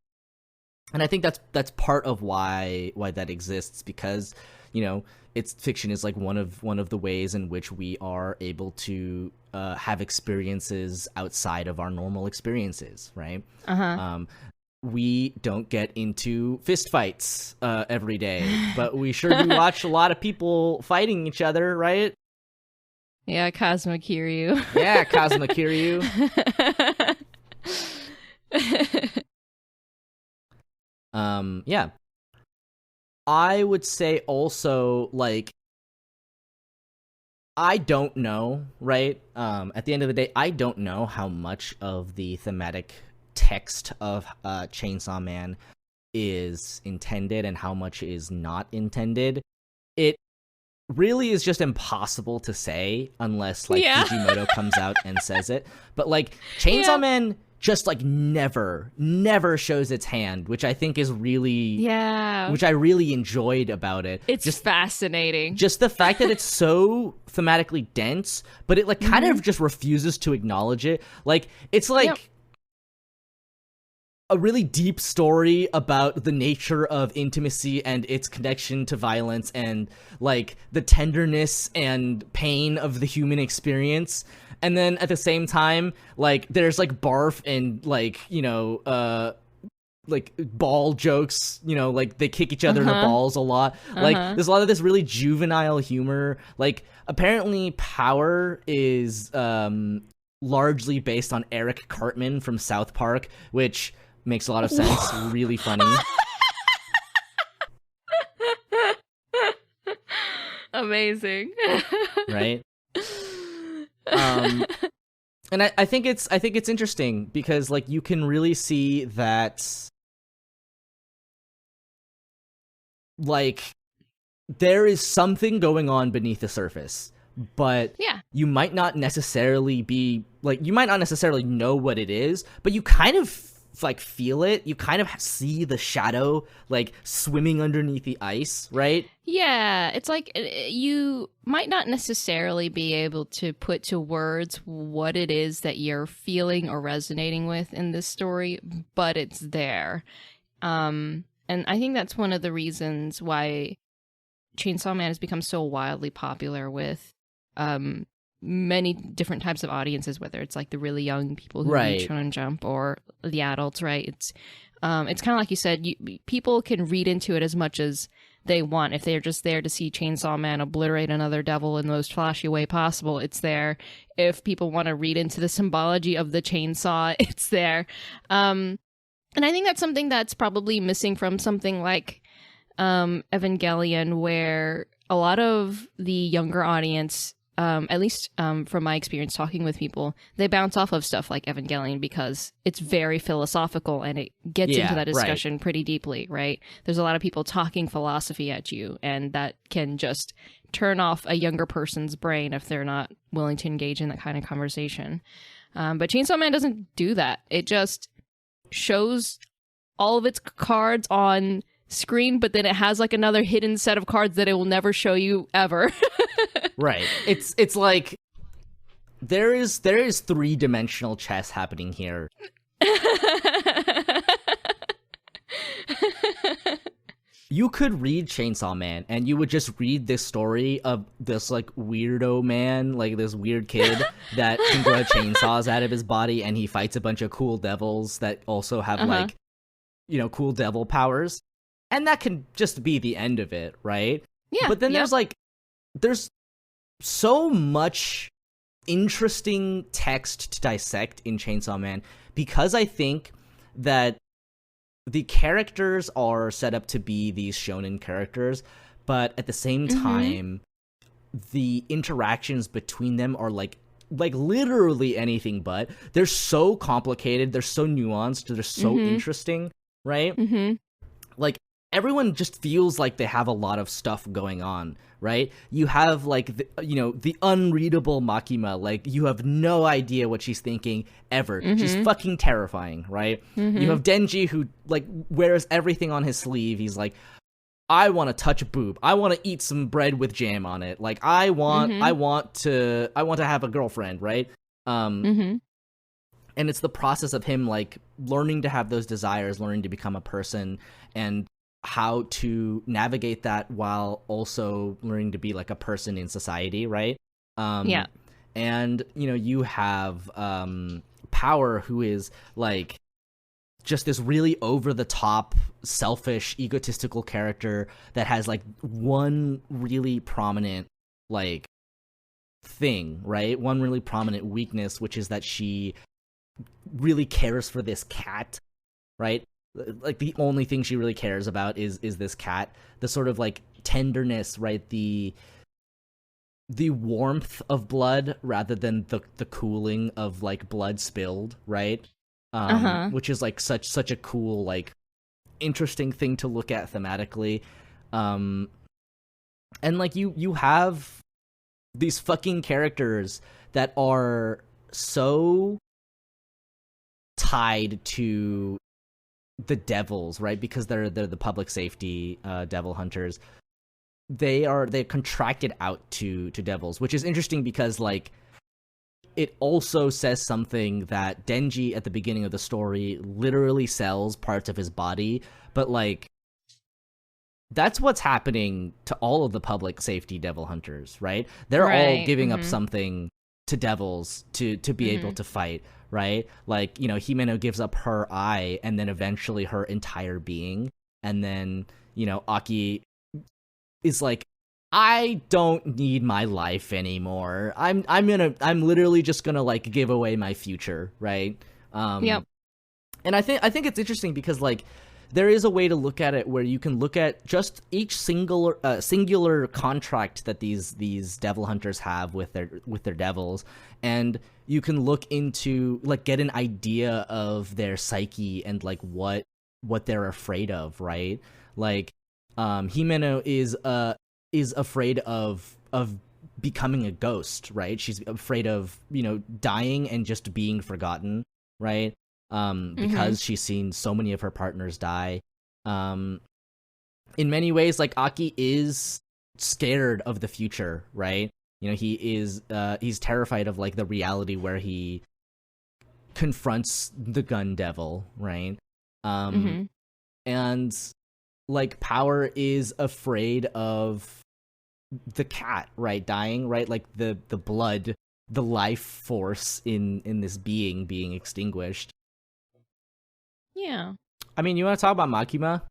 And I think that's part of why that exists, because it's fiction is like one of the ways in which we are able to have experiences outside of our normal experiences, right? We don't get into fistfights every day, but we sure do watch a lot of people fighting each other, right? Yeah, Kazuma Kiryu. Yeah, Kazuma Kiryu. Yeah. I would say also, like, I don't know, right? At the end of the day, I don't know how much of the thematic text of Chainsaw Man is intended and how much is not intended. It really is just impossible to say unless, like, Fujimoto comes out and says it. But, like, Chainsaw Man just like never shows its hand, which I think is really which I really enjoyed about it. It's just fascinating. Just the fact that it's so thematically dense, but it like kind of just refuses to acknowledge it. Like it's like a really deep story about the nature of intimacy and its connection to violence and like the tenderness and pain of the human experience. And then at the same time, like there's like barf and like, like ball jokes, like they kick each other in the balls a lot. Like there's a lot of this really juvenile humor. Like apparently Power is largely based on Eric Cartman from South Park, which makes a lot of sense. Really funny. Amazing. Right? And I think it's interesting because like you can really see that like there is something going on beneath the surface, but Yeah. you might not necessarily know what it is, but you kind of like feel it. You kind of see the shadow like swimming underneath the ice, right? Yeah, it's like you might not necessarily be able to put to words what it is that you're feeling or resonating with in this story, but it's there. And I think that's one of the reasons why Chainsaw Man has become so wildly popular with many different types of audiences, whether it's like the really young people who read Shounen Jump or the adults, right? It's kind of like you said, people can read into it as much as they want. If they're just there to see Chainsaw Man obliterate another devil in the most flashy way possible, it's there. If people want to read into the symbology of the chainsaw, it's there. And I think that's something that's probably missing from something like Evangelion, where a lot of the younger audience, at least from my experience talking with people, they bounce off of stuff like Evangelion because it's very philosophical and it gets into that discussion pretty deeply, right? There's a lot of people talking philosophy at you, and that can just turn off a younger person's brain if they're not willing to engage in that kind of conversation. But Chainsaw Man doesn't do that. It just shows all of its cards on screen, but then it has like another hidden set of cards that it will never show you ever. Right. It's like there is 3-dimensional chess happening here. You could read Chainsaw Man and you would just read this story of this like weirdo man, like this weird kid that can grow chainsaws out of his body, and he fights a bunch of cool devils that also have like, you know, cool devil powers. And that can just be the end of it, right? Yeah. But then there's so much interesting text to dissect in Chainsaw Man, because I think that the characters are set up to be these shonen characters, but at the same time, the interactions between them are like literally anything but. They're so complicated, they're so nuanced, they're so interesting, right? Like, everyone just feels like they have a lot of stuff going on, right? You have like the unreadable Makima, like you have no idea what she's thinking ever. She's fucking terrifying, right? You have Denji, who like wears everything on his sleeve. He's like, I want to touch a boob. I want to eat some bread with jam on it. Like I want to have a girlfriend, right? And it's the process of him like learning to have those desires, learning to become a person, and how to navigate that while also learning to be like a person in society, right? And you have Power, who is like just this really over the top, selfish, egotistical character that has like one really prominent like thing, right? One really prominent weakness, which is that she really cares for this cat, right? Like the only thing she really cares about is this cat. The sort of like tenderness, right? The warmth of blood rather than the cooling of like blood spilled, right? Which is like such a cool, like interesting thing to look at thematically. And like you have these fucking characters that are so tied to the devils, right? Because they're the public safety devil hunters. They're contracted out to devils, which is interesting because like it also says something that Denji at the beginning of the story literally sells parts of his body, but like that's what's happening to all of the public safety devil hunters, right? They're all giving up something to devils to be able to fight, right? Like, Himeno gives up her eye and then eventually her entire being, and then, Aki is like, I don't need my life anymore. I'm literally just gonna like give away my future, right? And I think it's interesting because like there is a way to look at it where you can look at just each singular contract that these devil hunters have with their devils, and you can look into like get an idea of their psyche and like what they're afraid of, right? Like Himeno is is afraid of becoming a ghost, right? She's afraid of, dying and just being forgotten, right? Because she's seen so many of her partners die. In many ways, like, Aki is scared of the future, right? He's terrified of, like, the reality where he confronts the gun devil, right? And, like, Power is afraid of the cat, right, dying, right? Like, the blood, the life force in this being extinguished. Yeah. I mean, you want to talk about Makima?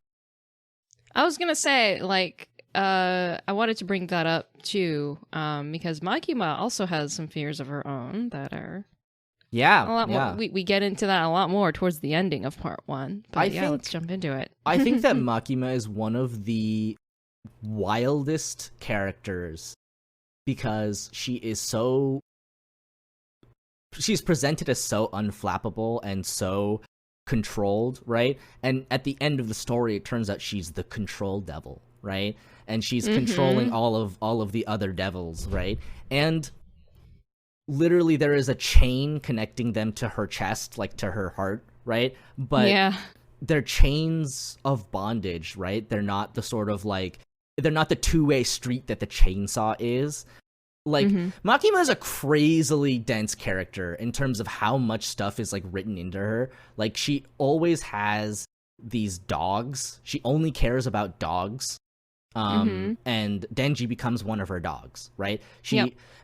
I was gonna say, like, I wanted to bring that up too, because Makima also has some fears of her own that are a lot more. We get into that a lot more towards the ending of part 1. But let's jump into it. I think that Makima is one of the wildest characters because she's presented as so unflappable and so controlled, right? And at the end of the story, it turns out she's the control devil, right? And she's controlling all of the other devils, right? And literally there is a chain connecting them to her chest, like to her heart, right? But they're chains of bondage, right? They're not the sort of, like, they're not the two-way street that the chainsaw is. Like, Makima is a crazily dense character in terms of how much stuff is, like, written into her. Like, she always has these dogs. She only cares about dogs. And Denji becomes one of her dogs, right?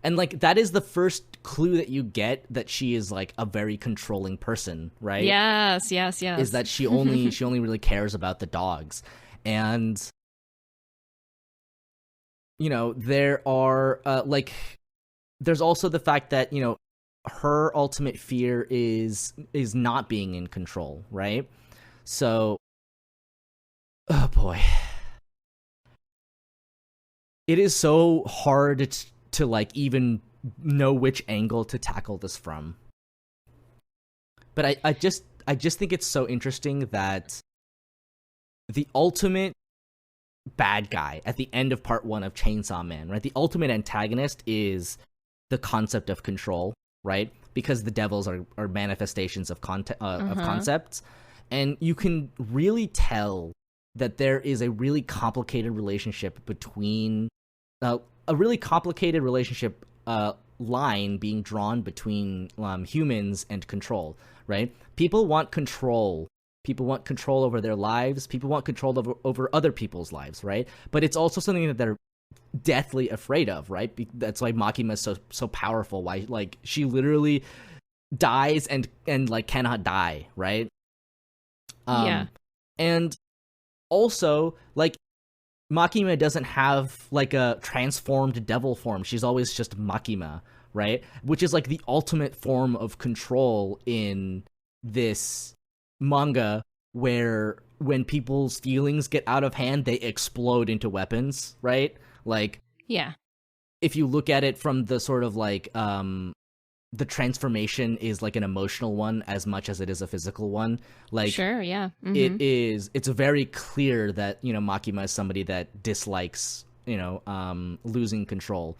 And, like, that is the first clue that you get that she is, like, a very controlling person, right? Yes. Is that she only really cares about the dogs. And there are, there's also the fact that, her ultimate fear is not being in control, right? So, oh boy. It is so hard to like, even know which angle to tackle this from. But I just think it's so interesting that the ultimate bad guy at the end of part 1 of Chainsaw Man, right? The ultimate antagonist is the concept of control, right? Because the devils are manifestations of concepts, and you can really tell that there is a really complicated relationship between line being drawn between humans and control, right? People want control. People want control over their lives. People want control over other people's lives, right? But it's also something that they're deathly afraid of, right? That's why Makima is so powerful. Why, like, she literally dies and like cannot die, right? And also, like, Makima doesn't have like a transformed devil form. She's always just Makima, right? Which is like the ultimate form of control in this manga, where when people's feelings get out of hand, they explode into weapons, right? Like, if you look at it from the sort of like the transformation is like an emotional one as much as it is a physical one. Like, it's very clear that, Makima is somebody that dislikes, losing control,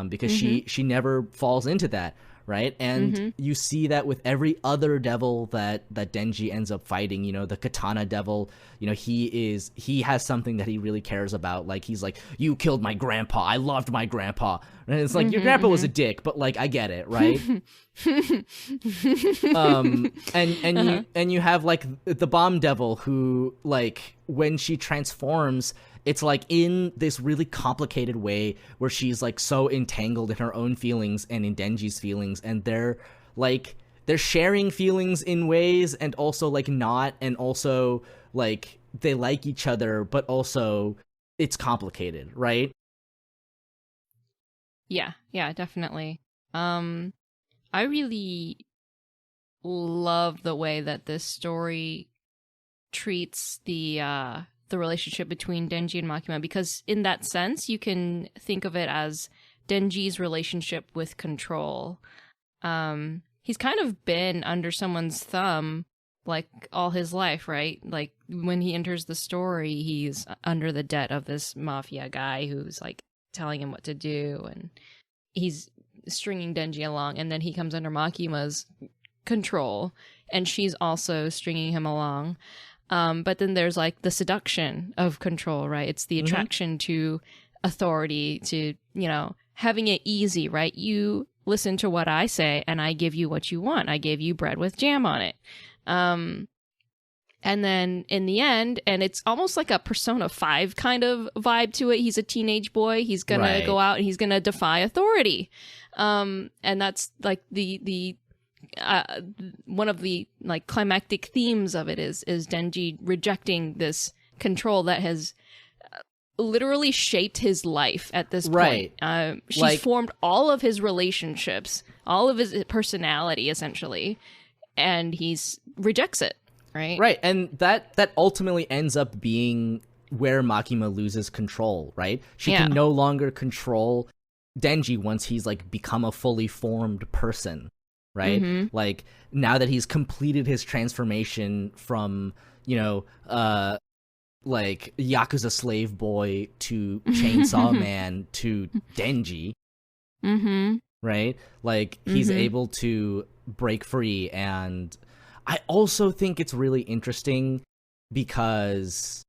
because she never falls into that, right? And you see that with every other devil that Denji ends up fighting. The Katana devil, he has something that he really cares about. Like, he's like, you killed my grandpa, I loved my grandpa. And it's like, your grandpa was a dick, but like, I get it, right? And you have like the bomb devil, who, like, when she transforms, it's like in this really complicated way where she's like so entangled in her own feelings and in Denji's feelings, and they're sharing feelings in ways and also like not, and also like they like each other, but also it's complicated, right? Yeah, definitely. I really love the way that this story treats the relationship between Denji and Makima, because in that sense, you can think of it as Denji's relationship with control. He's kind of been under someone's thumb like all his life, right? Like when he enters the story, he's under the debt of this mafia guy who's like telling him what to do, and he's stringing Denji along, and then he comes under Makima's control, and she's also stringing him along. But then there's like the seduction of control, right? It's the attraction to authority, to, you know, having it easy, right? You listen to what I say and I give you what you want. I gave you bread with jam on it. And then in the end, and it's almost like a Persona 5 kind of vibe to it. He's a teenage boy. He's going to go out and he's going to defy authority. And that's like the one of the like climactic themes of it is Denji rejecting this control that has literally shaped his life at this point. She's formed all of his relationships, all of his personality essentially, and he's rejects it. Right. And that ultimately ends up being where Makima loses control, right? She can no longer control Denji once he's like become a fully formed person, right? Like now that he's completed his transformation from, you know, like Yakuza slave boy to Chainsaw Man to Denji, right? Like he's able to break free. And I also think it's really interesting because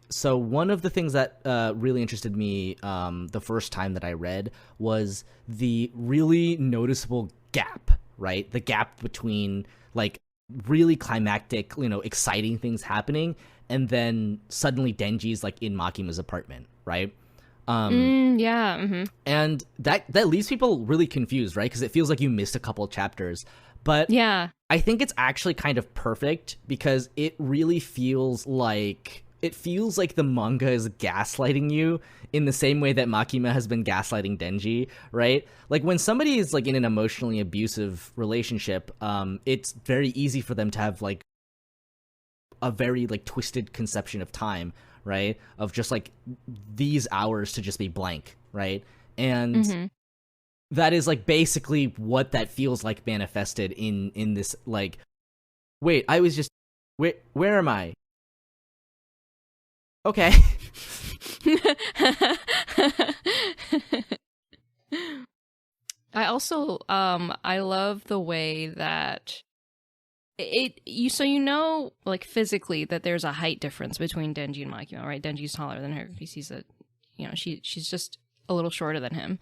so one of the things that really interested me the first time that I read was the really noticeable gap, right? The gap between like really climactic, you know, exciting things happening, and then suddenly Denji's like in Makima's apartment, right? And that leaves people really confused, right? Because it feels like you missed a couple chapters. But I think it's actually kind of perfect because it really feels like the manga is gaslighting you in the same way that Makima has been gaslighting Denji, right? Like when somebody is like in an emotionally abusive relationship, it's very easy for them to have like a very like twisted conception of time, right? Of just like these hours to just be blank, right? And that is like basically what that feels like manifested in this like, wait, I was just, where am I? Okay. I also I love the way that you know, like physically that there's a height difference between Denji and Makima, right? Denji's taller than her because he's she's just a little shorter than him.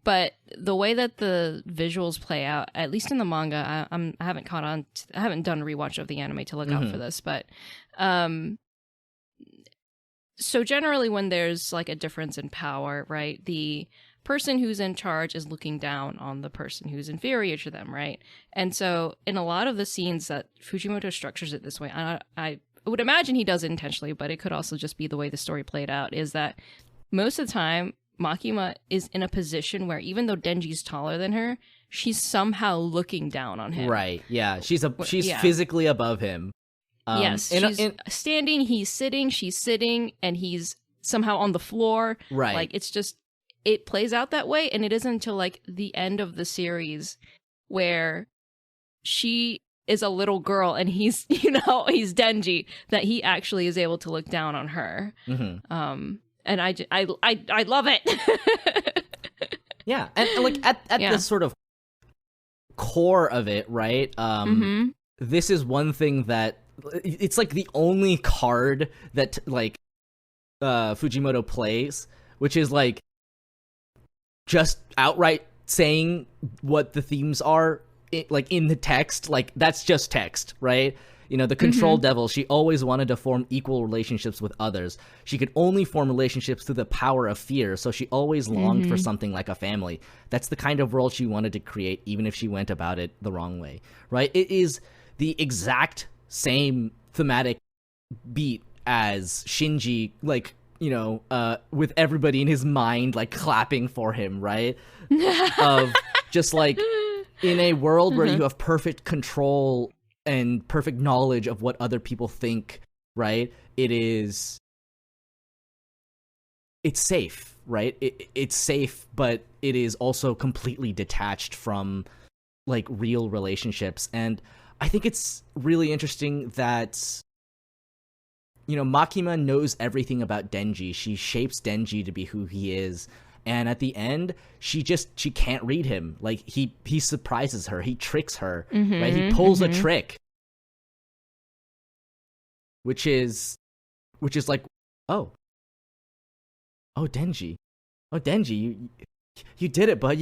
But the way that the visuals play out, at least in the manga, I haven't caught on. I haven't done a rewatch of the anime to look out for this, but so generally when there's like a difference in power, right, the person who's in charge is looking down on the person who's inferior to them, right? And so in a lot of the scenes that Fujimoto structures it this way, I would imagine he does it intentionally, but it could also just be the way the story played out, is that most of the time Makima is in a position where even though Denji's taller than her, she's somehow looking down on him. Right, yeah. She's physically above him. Yes, she's standing, he's sitting, she's sitting, and he's somehow on the floor. Right. Like, it's just, it plays out that way, and it isn't until, like, the end of the series where she is a little girl and he's, you know, he's Denji, that he actually is able to look down on her. And I love it. Yeah, and like, at the sort of core of it, right, this is one thing that it's like the only card that like Fujimoto plays, which is like just outright saying what the themes are, like in the text. Like that's just text, right? You know, the control devil, she always wanted to form equal relationships with others. She could only form relationships through the power of fear, so she always longed for something like a family. That's the kind of world she wanted to create, even if she went about it the wrong way, right? It is the exact same thematic beat as Shinji, like, you know, with everybody in his mind, like, clapping for him, right? Of just, like, in a world where you have perfect control and perfect knowledge of what other people think, right? It's safe, right? It's safe, but it is also completely detached from like real relationships. And I think it's really interesting that, you know, Makima knows everything about Denji. She shapes Denji to be who he is. And at the end, she can't read him. Like, he surprises her. He tricks her, right? He pulls a trick. Which is like, oh, Denji. Oh, Denji, you did it, bud.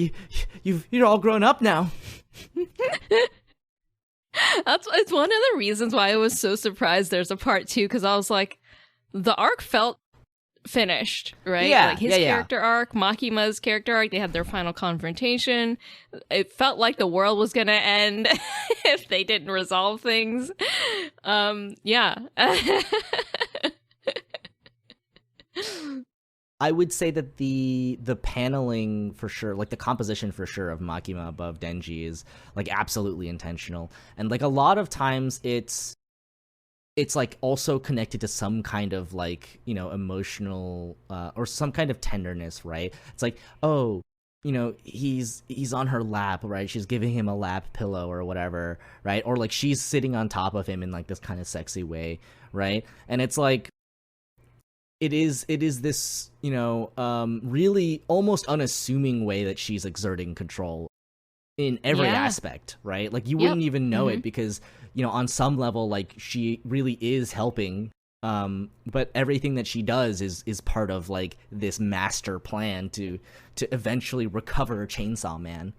You're all grown up now. It's one of the reasons why I was so surprised there's a part 2, because I was like, the arc felt finished, right? Yeah, like his character arc, Makima's character arc, they had their final confrontation. It felt like the world was gonna end if they didn't resolve things. Yeah. I would say that the paneling for sure, like the composition for sure of Makima above Denji is like absolutely intentional. And like a lot of times it's like also connected to some kind of like, you know, emotional or some kind of tenderness, right? It's like, oh, you know, he's on her lap, right? She's giving him a lap pillow or whatever, right? Or like she's sitting on top of him in like this kind of sexy way, right? And it's like it is this, you know, really almost unassuming way that she's exerting control in every aspect, right? Like you wouldn't even know it because, you know, on some level, like she really is helping. But everything that she does is part of like this master plan to eventually recover Chainsaw Man.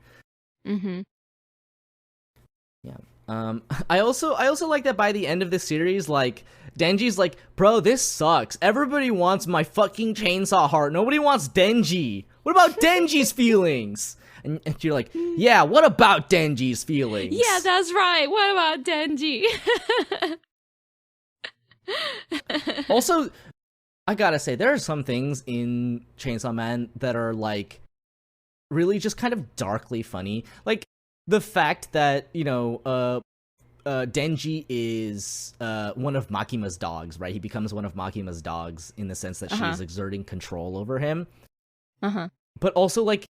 Yeah. I also like that by the end of the series, like Denji's like, bro, this sucks. Everybody wants my fucking chainsaw heart. Nobody wants Denji. What about Denji's feelings? And you're like, yeah, what about Denji's feelings? Yeah, that's right. What about Denji? Also, I gotta say, there are some things in Chainsaw Man that are like really just kind of darkly funny. Like the fact that, you know, Denji is one of Makima's dogs, right? He becomes one of Makima's dogs in the sense that she's exerting control over him. But also, like,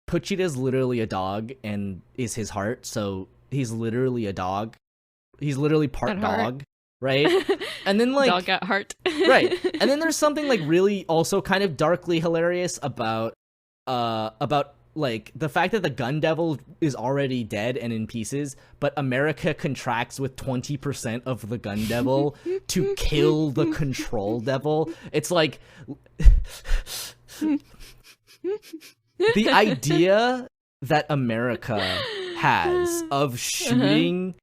Pochita's literally a dog and is his heart, so he's literally a dog. He's literally part dog, right? And then, like... dog at heart. Right. And then there's something, like, really also kind of darkly hilarious about like the fact that the gun devil is already dead and in pieces, but America contracts with 20% of the gun devil to kill the control devil. It's like the idea that America has of shooting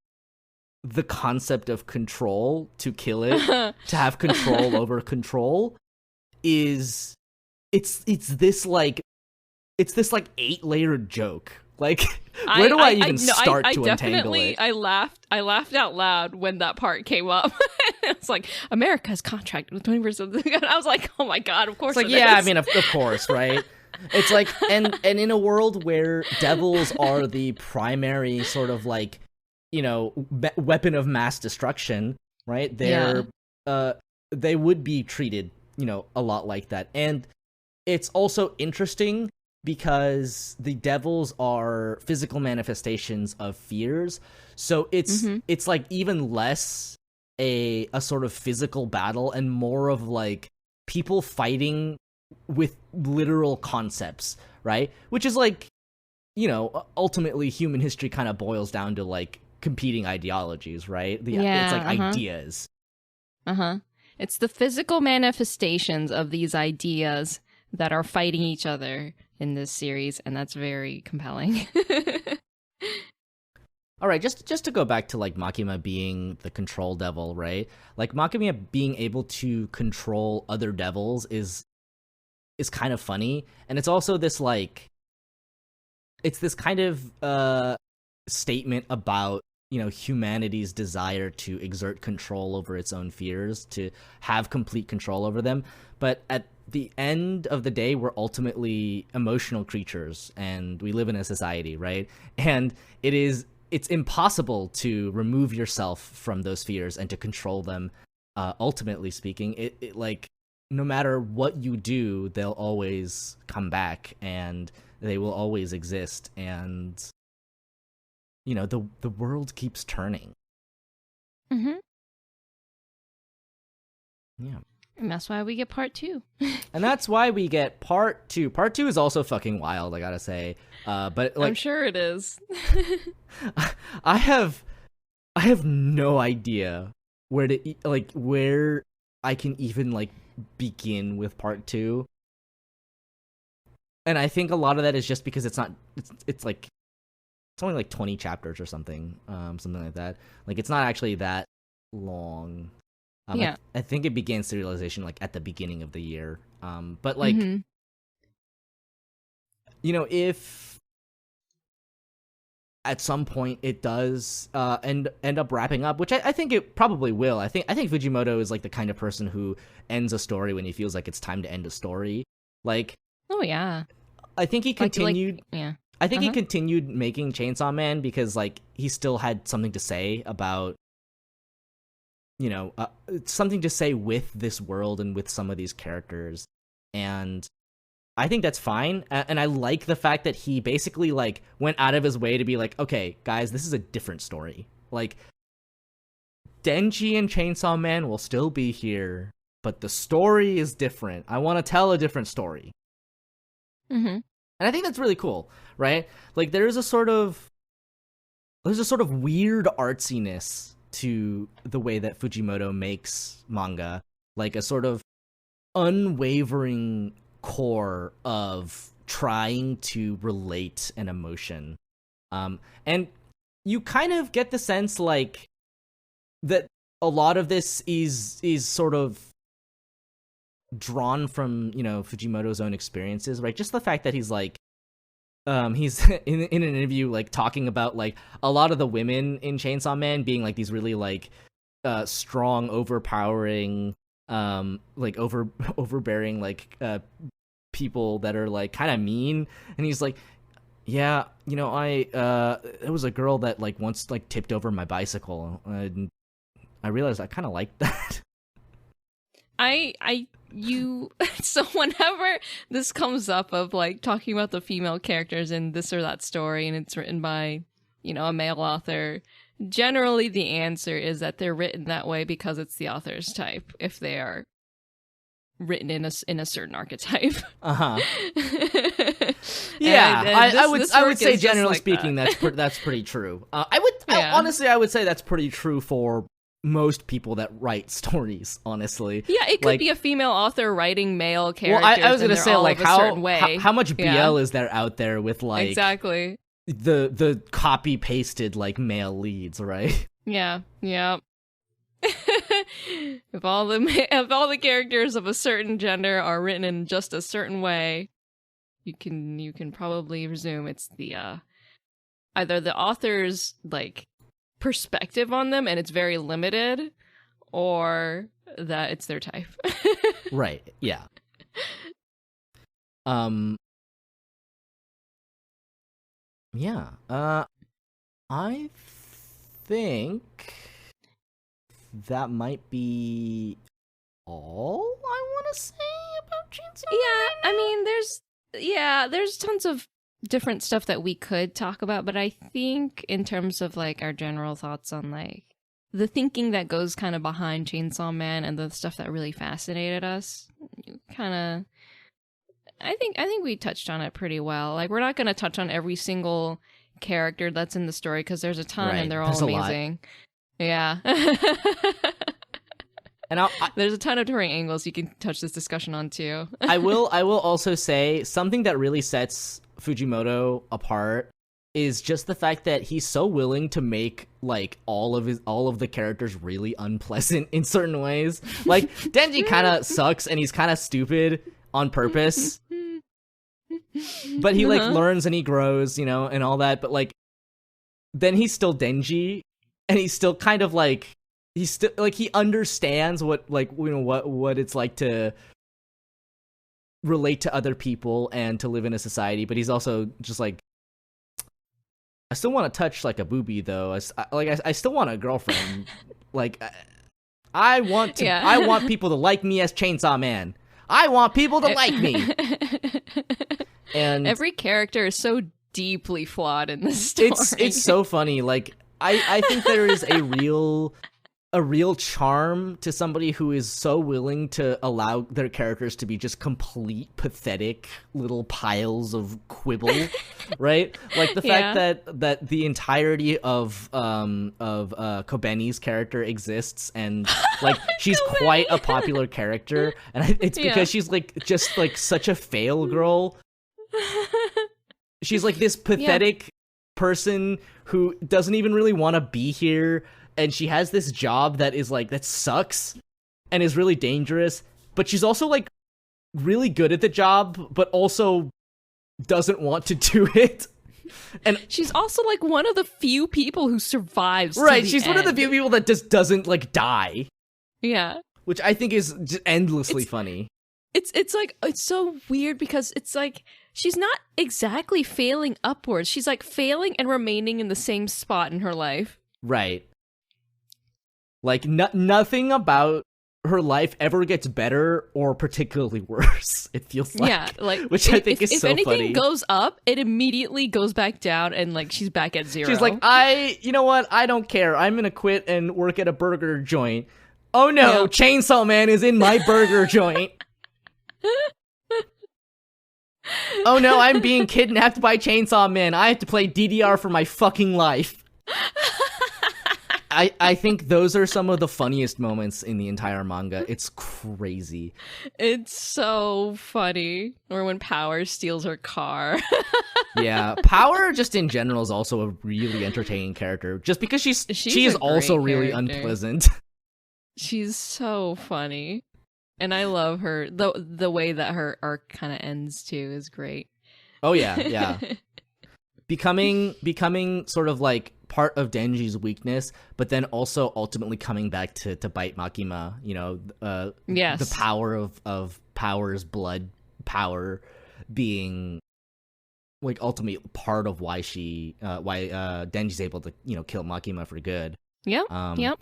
the concept of control to kill it, to have control over control, is it's this like 8-layered joke. Like, where do I even start to untangle it? I laughed out loud when that part came up. It's like, America's contracted with 20% of the gun. I was like, oh my god, of course it's like, it yeah, is. I mean, of course, right? It's like, and in a world where devils are the primary sort of like, you know, weapon of mass destruction, right? They would be treated, you know, a lot like that. And it's also interesting because the devils are physical manifestations of fears, so it's like even less a sort of physical battle and more of like people fighting with literal concepts, right? Which is like, you know, ultimately human history kind of boils down to like competing ideologies, right? It's like ideas. It's the physical manifestations of these ideas that are fighting each other in this series, and that's very compelling. All right, just to go back to like Makima being the control devil, right? Like Makima being able to control other devils is kind of funny, and it's also this like it's this kind of statement about, you know, humanity's desire to exert control over its own fears, to have complete control over them. But at the end of the day, we're ultimately emotional creatures, and we live in a society, right? And it's impossible to remove yourself from those fears and to control them. Ultimately speaking, it like, no matter what you do, they'll always come back and they will always exist. And the world keeps turning. Mm-hmm. Yeah. And that's why we get part 2. And that's why we get part 2. Part 2 is also fucking wild, I gotta say. But like, I'm sure it is. I have no idea where I can even like begin with part 2. And I think a lot of that is just because it's only like 20 chapters or something like that. Like, it's not actually that long. Yeah. I think it began serialization like at the beginning of the year. But like, if at some point it does end up wrapping up, which I think it probably will. I think Fujimoto is like the kind of person who ends a story when he feels like it's time to end a story. Like, oh yeah, I think he continued. Yeah, I think he continued making Chainsaw Man because like he still had something to say about, something to say with this world and with some of these characters. And I think that's fine. And I like the fact that he basically like went out of his way to be like, okay, guys, this is a different story. Like, Denji and Chainsaw Man will still be here, but the story is different. I want to tell a different story. Mm-hmm. And I think that's really cool, right? Like, there's a sort of weird artsiness to the way that Fujimoto makes manga, like a sort of unwavering core of trying to relate an emotion. And you kind of get the sense like that a lot of this is sort of drawn from, Fujimoto's own experiences, right? Just the fact that he's like, he's in an interview like talking about like a lot of the women in Chainsaw Man being like these really like strong, overpowering, like overbearing like people that are like kind of mean. And he's like, yeah, it was a girl that like once like tipped over my bicycle, and I realized I kind of liked that. So whenever this comes up of like talking about the female characters in this or that story and it's written by, a male author, generally the answer is that they're written that way because it's the author's type, if they are written in a certain archittype. Yeah, I would say generally like speaking that's pretty true. Honestly I would say that's pretty true for most people that write stories, honestly. Yeah, it could be a female author writing male characters. Well, I was gonna say like how much BL is there out there with like exactly the copy pasted like male leads, right? Yeah. If all the characters of a certain gender are written in just a certain way, you can probably presume it's the either the author's like perspective on them and it's very limited, or that it's their type. Right, yeah. Yeah. I think that might be all I want to say about Chainsaw Man. Yeah, I mean, there's tons of different stuff that we could talk about, but I think in terms of like our general thoughts on like the thinking that goes kind of behind Chainsaw Man and the stuff that really fascinated us, I think we touched on it pretty well. Like, we're not going to touch on every single character that's in the story because there's a ton and they're all amazing. Yeah. And there's a ton of different angles you can touch this discussion on too. I will also say something that really sets Fujimoto apart is just the fact that he's so willing to make like all of the characters really unpleasant in certain ways. Like, Denji kind of sucks and he's kind of stupid on purpose. But he like learns and he grows, and all that, but like then he's still Denji and he's still kind of like he understands what like what it's like to relate to other people and to live in a society, but he's also just like, I still want to touch like a boobie though. I still want a girlfriend. Like, I want people to like me as Chainsaw Man. I want people to like me. And every character is so deeply flawed in this story. It's so funny. Like I think there is a real charm to somebody who is so willing to allow their characters to be just complete pathetic little piles of quibble, right? Like the fact that the entirety of Kobeni's character exists, and like she's quite a popular character, and it's because she's like just like such a fail girl. She's like this pathetic person who doesn't even really want to be here. And she has this job that is like, that sucks and is really dangerous, but she's also like really good at the job, but also doesn't want to do it. And she's also like one of the few people who survives. Right, she's one of the few people that just doesn't like die. Yeah. Which I think is just endlessly funny. It's like, it's so weird because it's like, she's not exactly failing upwards. She's like failing and remaining in the same spot in her life. Right. Like, nothing about her life ever gets better or particularly worse, it feels like. Yeah, like, which I think is so funny. If anything goes up, it immediately goes back down, and, like, she's back at zero. She's like, you know what? I don't care. I'm gonna quit and work at a burger joint. Oh no, Chainsaw Man is in my burger joint. Oh no, I'm being kidnapped by Chainsaw Man. I have to play DDR for my fucking life. I think those are some of the funniest moments in the entire manga. It's crazy. It's so funny. Or when Power steals her car. Yeah, Power just in general is also a really entertaining character. Just because she is also really unpleasant. She's so funny. And I love her. The way that her arc kind of ends too is great. Oh yeah. Becoming sort of like part of Denji's weakness, but then also ultimately coming back to bite Makima, you know, yes. The power of Power's blood power being like ultimately part of why Denji's able to, you know, kill Makima for good. Yep. Yep.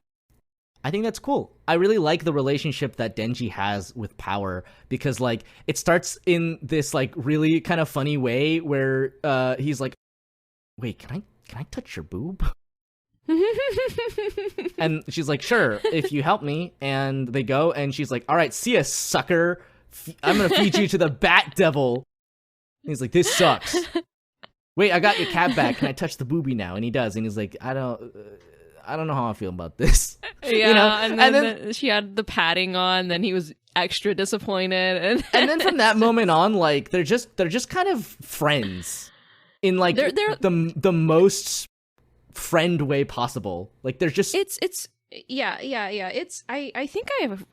I think that's cool. I really like the relationship that Denji has with Power because like it starts in this like really kind of funny way where he's like, wait, can I touch your boob? And she's like, sure, if you help me. And they go, and she's like, all right, see ya, sucker. I'm gonna feed you to the Bat Devil. And he's like, this sucks. Wait, I got your cat back. Can I touch the boobie now? And he does. And he's like, I don't know how I feel about this. Yeah, you know? and then she had the padding on. Then he was extra disappointed. And then from that moment on, like they're just kind of friends. In like they're the most friend way possible. Like they're just yeah. It's I think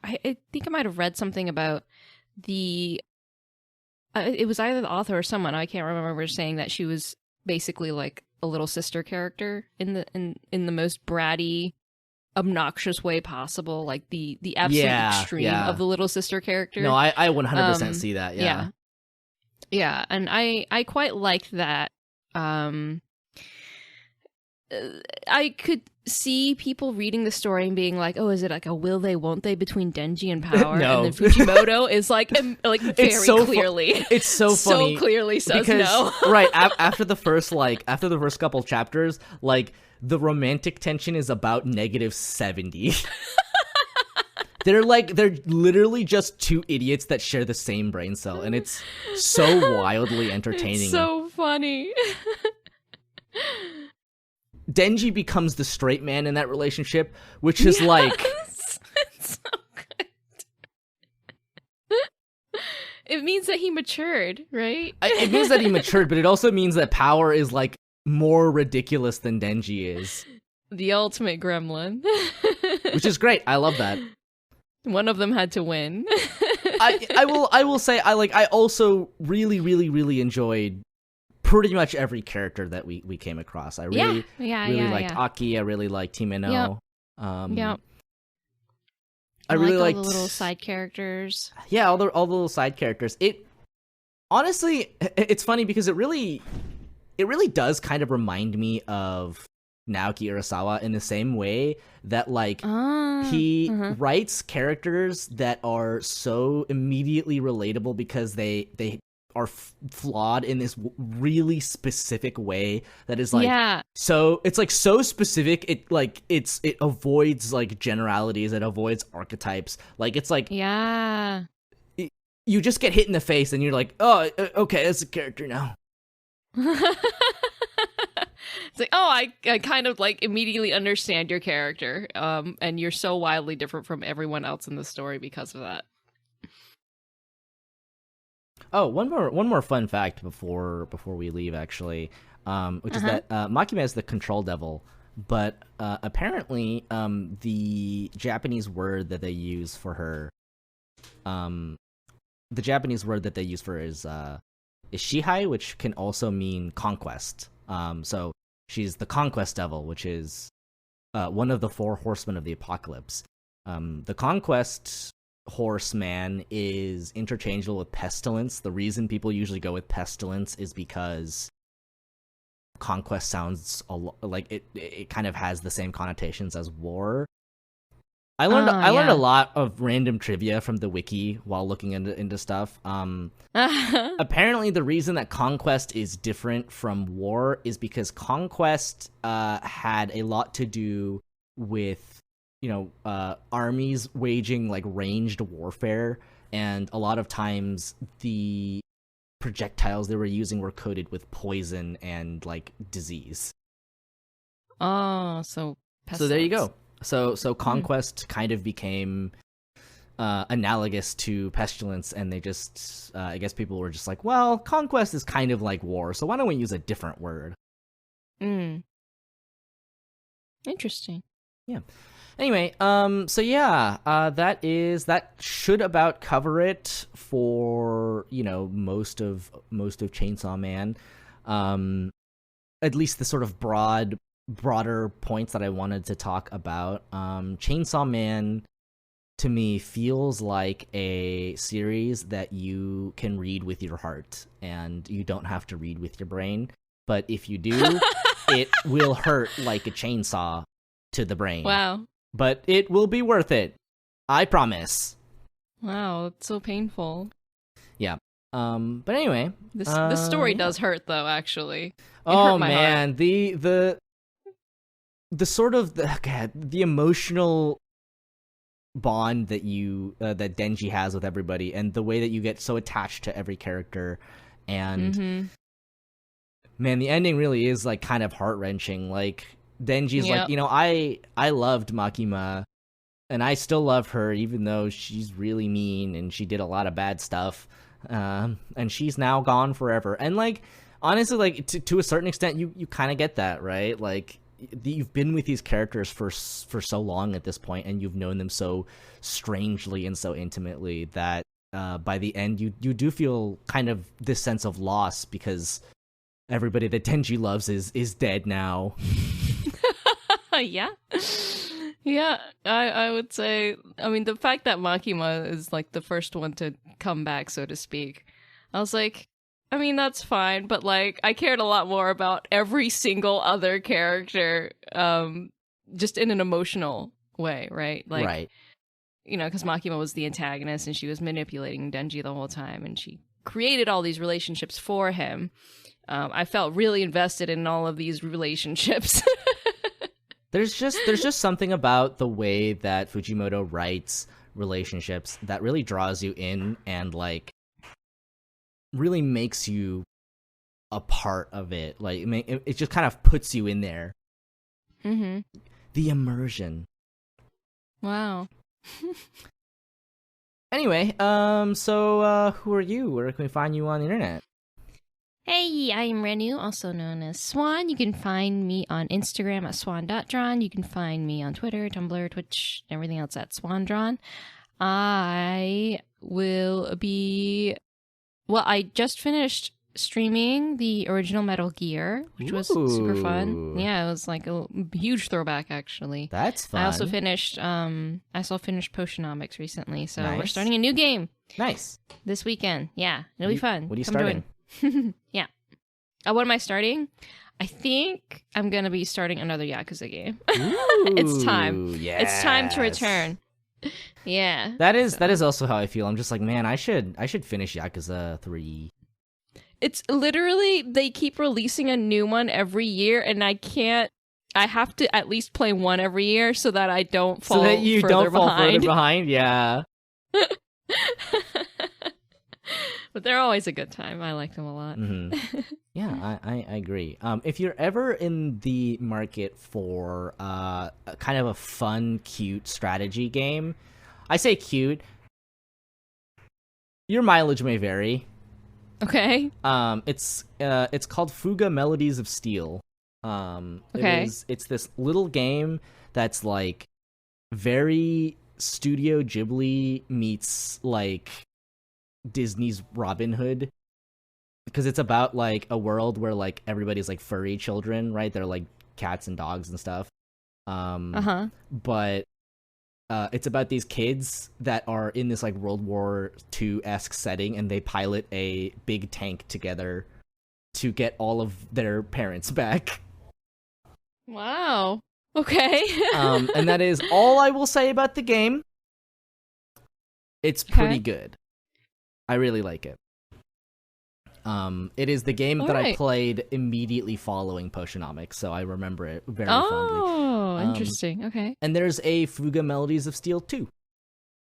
I think I might have read something about the it was either the author or someone, I can't remember, saying that she was basically like a little sister character in the most bratty, obnoxious way possible, like the absolute extreme of the little sister character. No, I 100% see that. Yeah, and I quite liked that. I could see people reading the story and being like, "Oh, is it like a will they, won't they between Denji and Power?" No. And then Fujimoto is like very clearly, it's so funny, so clearly says because, no. Right after the first couple chapters, like the romantic tension is about -70. They're literally just two idiots that share the same brain cell, and it's so wildly entertaining. It's so funny. Denji becomes the straight man in that relationship, which is like... It's so good. It means that he matured, right? It means that he matured, but it also means that Power is like more ridiculous than Denji is. The ultimate gremlin. Which is great. I love that. One of them had to win. I will say I also really, really, really enjoyed pretty much every character that we came across. I really liked Aki. I really liked Timeno. Yep. I really liked liked all the little side characters. Yeah, all the little side characters. It honestly, it's funny because it really does kind of remind me of Naoki Urasawa in the same way that like he writes characters that are so immediately relatable because they are flawed in this really specific way that is like Yeah. so it's like so specific it avoids like generalities, it avoids archetypes, like it's like Yeah. you just get hit in the face and you're like, oh, okay, that's a character now. It's like, oh, I kind of like immediately understand your character, and you're so wildly different from everyone else in the story because of that. Oh, one more fun fact before we leave, actually, which is that Makima is the control devil, but apparently the Japanese word that they use for her, is Shihai, which can also mean conquest. So she's the conquest devil, which is one of the 4 horsemen of the apocalypse. The conquest horseman is interchangeable with pestilence. The reason people usually go with pestilence is because conquest sounds like it kind of has the same connotations as war. I learned a lot of random trivia from the wiki while looking into stuff. Apparently the reason that conquest is different from war is because conquest had a lot to do with armies waging like ranged warfare, and a lot of times the projectiles they were using were coated with poison and like disease. Oh, so pestilence. So there you go. So conquest kind of became analogous to pestilence, and they just I guess people were just like, well, conquest is kind of like war, so why don't we use a different word? Interesting. Yeah. Anyway, so yeah, that should about cover it for most of Chainsaw Man. At least the sort of broader points that I wanted to talk about. Chainsaw Man to me feels like a series that you can read with your heart, and you don't have to read with your brain. But if you do, it will hurt like a chainsaw to the brain. Wow. But it will be worth it. I promise. Wow, it's so painful. Yeah. But anyway, this story does hurt though, actually. It oh hurt my man, heart. the sort of the emotional bond that that Denji has with everybody, and the way that you get so attached to every character, and man, the ending really is like kind of heart-wrenching. Like Denji's like, I loved Makima, and I still love her, even though she's really mean and she did a lot of bad stuff, and she's now gone forever. And like, honestly, like to a certain extent, you kind of get that, right? Like, you've been with these characters for so long at this point, and you've known them so strangely and so intimately that by the end, you do feel kind of this sense of loss, because everybody that Denji loves is dead now. Yeah, I would say, I mean, the fact that Makima is like the first one to come back, so to speak, I was like, I mean, that's fine, but like, I cared a lot more about every single other character, just in an emotional way, right? Like, right. Because Makima was the antagonist, and she was manipulating Denji the whole time, and she created all these relationships for him. I felt really invested in all of these relationships. There's just something about the way that Fujimoto writes relationships that really draws you in, and like really makes you a part of it. Like it just kind of puts you in there. Mm-hmm. The immersion. Wow. Anyway, so who are you? Where can we find you on the internet? Hey, I am Renu, also known as Swan. You can find me on Instagram at swan.drawn. You can find me on Twitter, Tumblr, Twitch, everything else at swandrawn. I just finished streaming the original Metal Gear, which was super fun. Yeah, it was like a huge throwback, actually. That's fun. I also finished Potionomics recently, so Nice. We're starting a new game. Nice. This weekend. Yeah, it'll be fun. What are you Come starting? join. Yeah. What am I starting? I think I'm gonna be starting another Yakuza game. It's time. Yes. It's time to return. Yeah. That is also how I feel. I'm just like, man, I should finish Yakuza 3. It's literally, they keep releasing a new one every year, and I have to at least play one every year so that I don't fall so that you further don't fall behind. further behind. Yeah. But they're always a good time. I like them a lot. Mm-hmm. Yeah, I agree. If you're ever in the market for kind of a fun, cute strategy game, I say cute. Your mileage may vary. Okay. It's called Fuga Melodies of Steel. Okay. It's this little game that's like very Studio Ghibli meets like Disney's Robin Hood, because it's about like a world where like everybody's like furry children, right? They're like cats and dogs and stuff. But it's about these kids that are in this like World War II-esque setting, and they pilot a big tank together to get all of their parents back. Wow. Okay. And that is all I will say about the game. It's pretty good. I really like it. It is the game that I played immediately following Potionomics, so I remember it very fondly. Oh, interesting. Okay. And there's a Fuga Melodies of Steel 2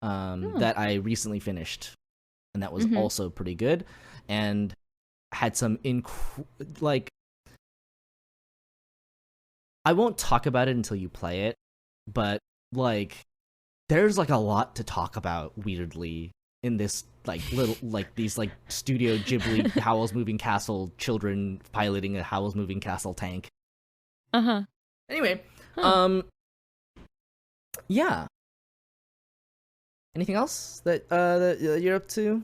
that I recently finished, and that was also pretty good, and had some like, I won't talk about it until you play it, but like there's like a lot to talk about weirdly in this like little like these like Studio Ghibli Howl's Moving Castle children piloting a Howl's Moving Castle tank. Anyway, yeah. Anything else that you're up to?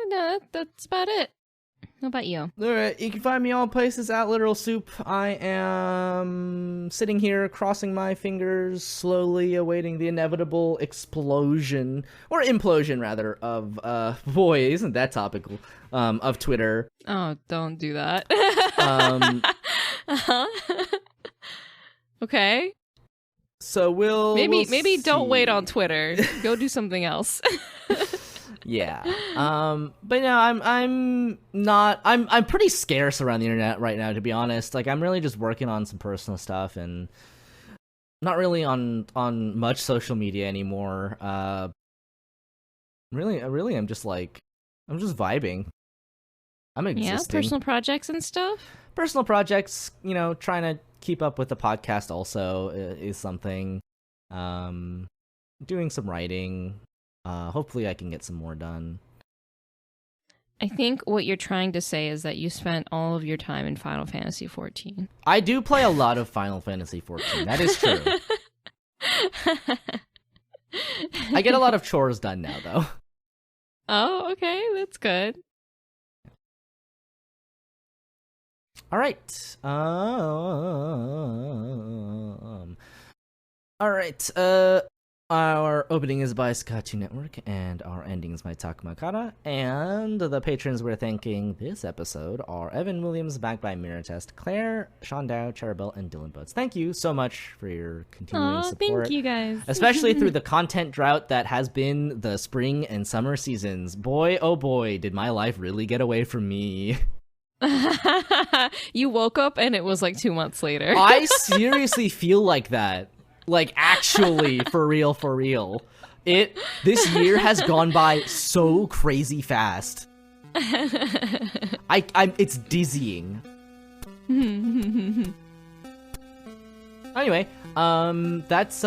No, that's about it. How about you? Alright, you can find me all places at Literal Soup. I am sitting here crossing my fingers, slowly awaiting the inevitable explosion, or implosion rather, of boy, isn't that topical, of Twitter. Oh, don't do that. Okay. So we'll maybe don't wait on Twitter. Go do something else. Yeah. But no, I'm pretty scarce around the internet right now, to be honest. Like, I'm really just working on some personal stuff and not really on much social media anymore. Really I'm just vibing. I'm existing. Yeah, personal projects and stuff. Personal projects, trying to keep up with the podcast also is something. Doing some writing. Hopefully I can get some more done. I think what you're trying to say is that you spent all of your time in Final Fantasy XIV. I do play a lot of Final Fantasy XIV. That is true. I get a lot of chores done now, though. Oh, okay. That's good. All right. All right. Our opening is by Sakatu Network, and our ending is by Takumakara. And the patrons we're thanking this episode are Evan Williams, backed by Mirror Test, Claire, Sean Dow, Charabel, and Dylan Boats. Thank you so much for your continuing support. Thank you guys. Especially through the content drought that has been the spring and summer seasons. Boy, oh boy, did my life really get away from me. You woke up and it was like 2 months later. I seriously feel like that. Like, actually, for real. This year has gone by so crazy fast. It's dizzying. Anyway, that's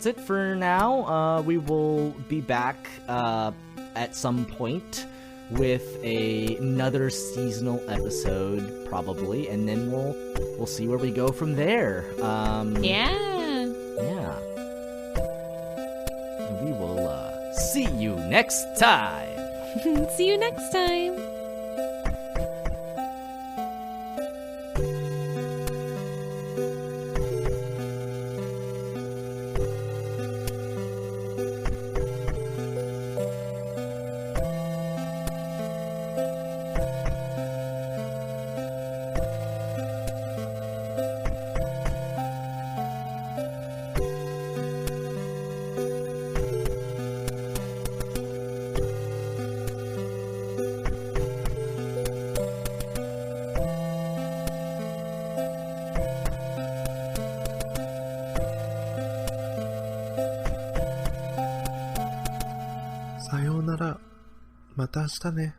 it for now. We will be back at some point with another seasonal episode, probably, and then we'll see where we go from there. Yeah. And we will see you next time. See you next time. また明日ね。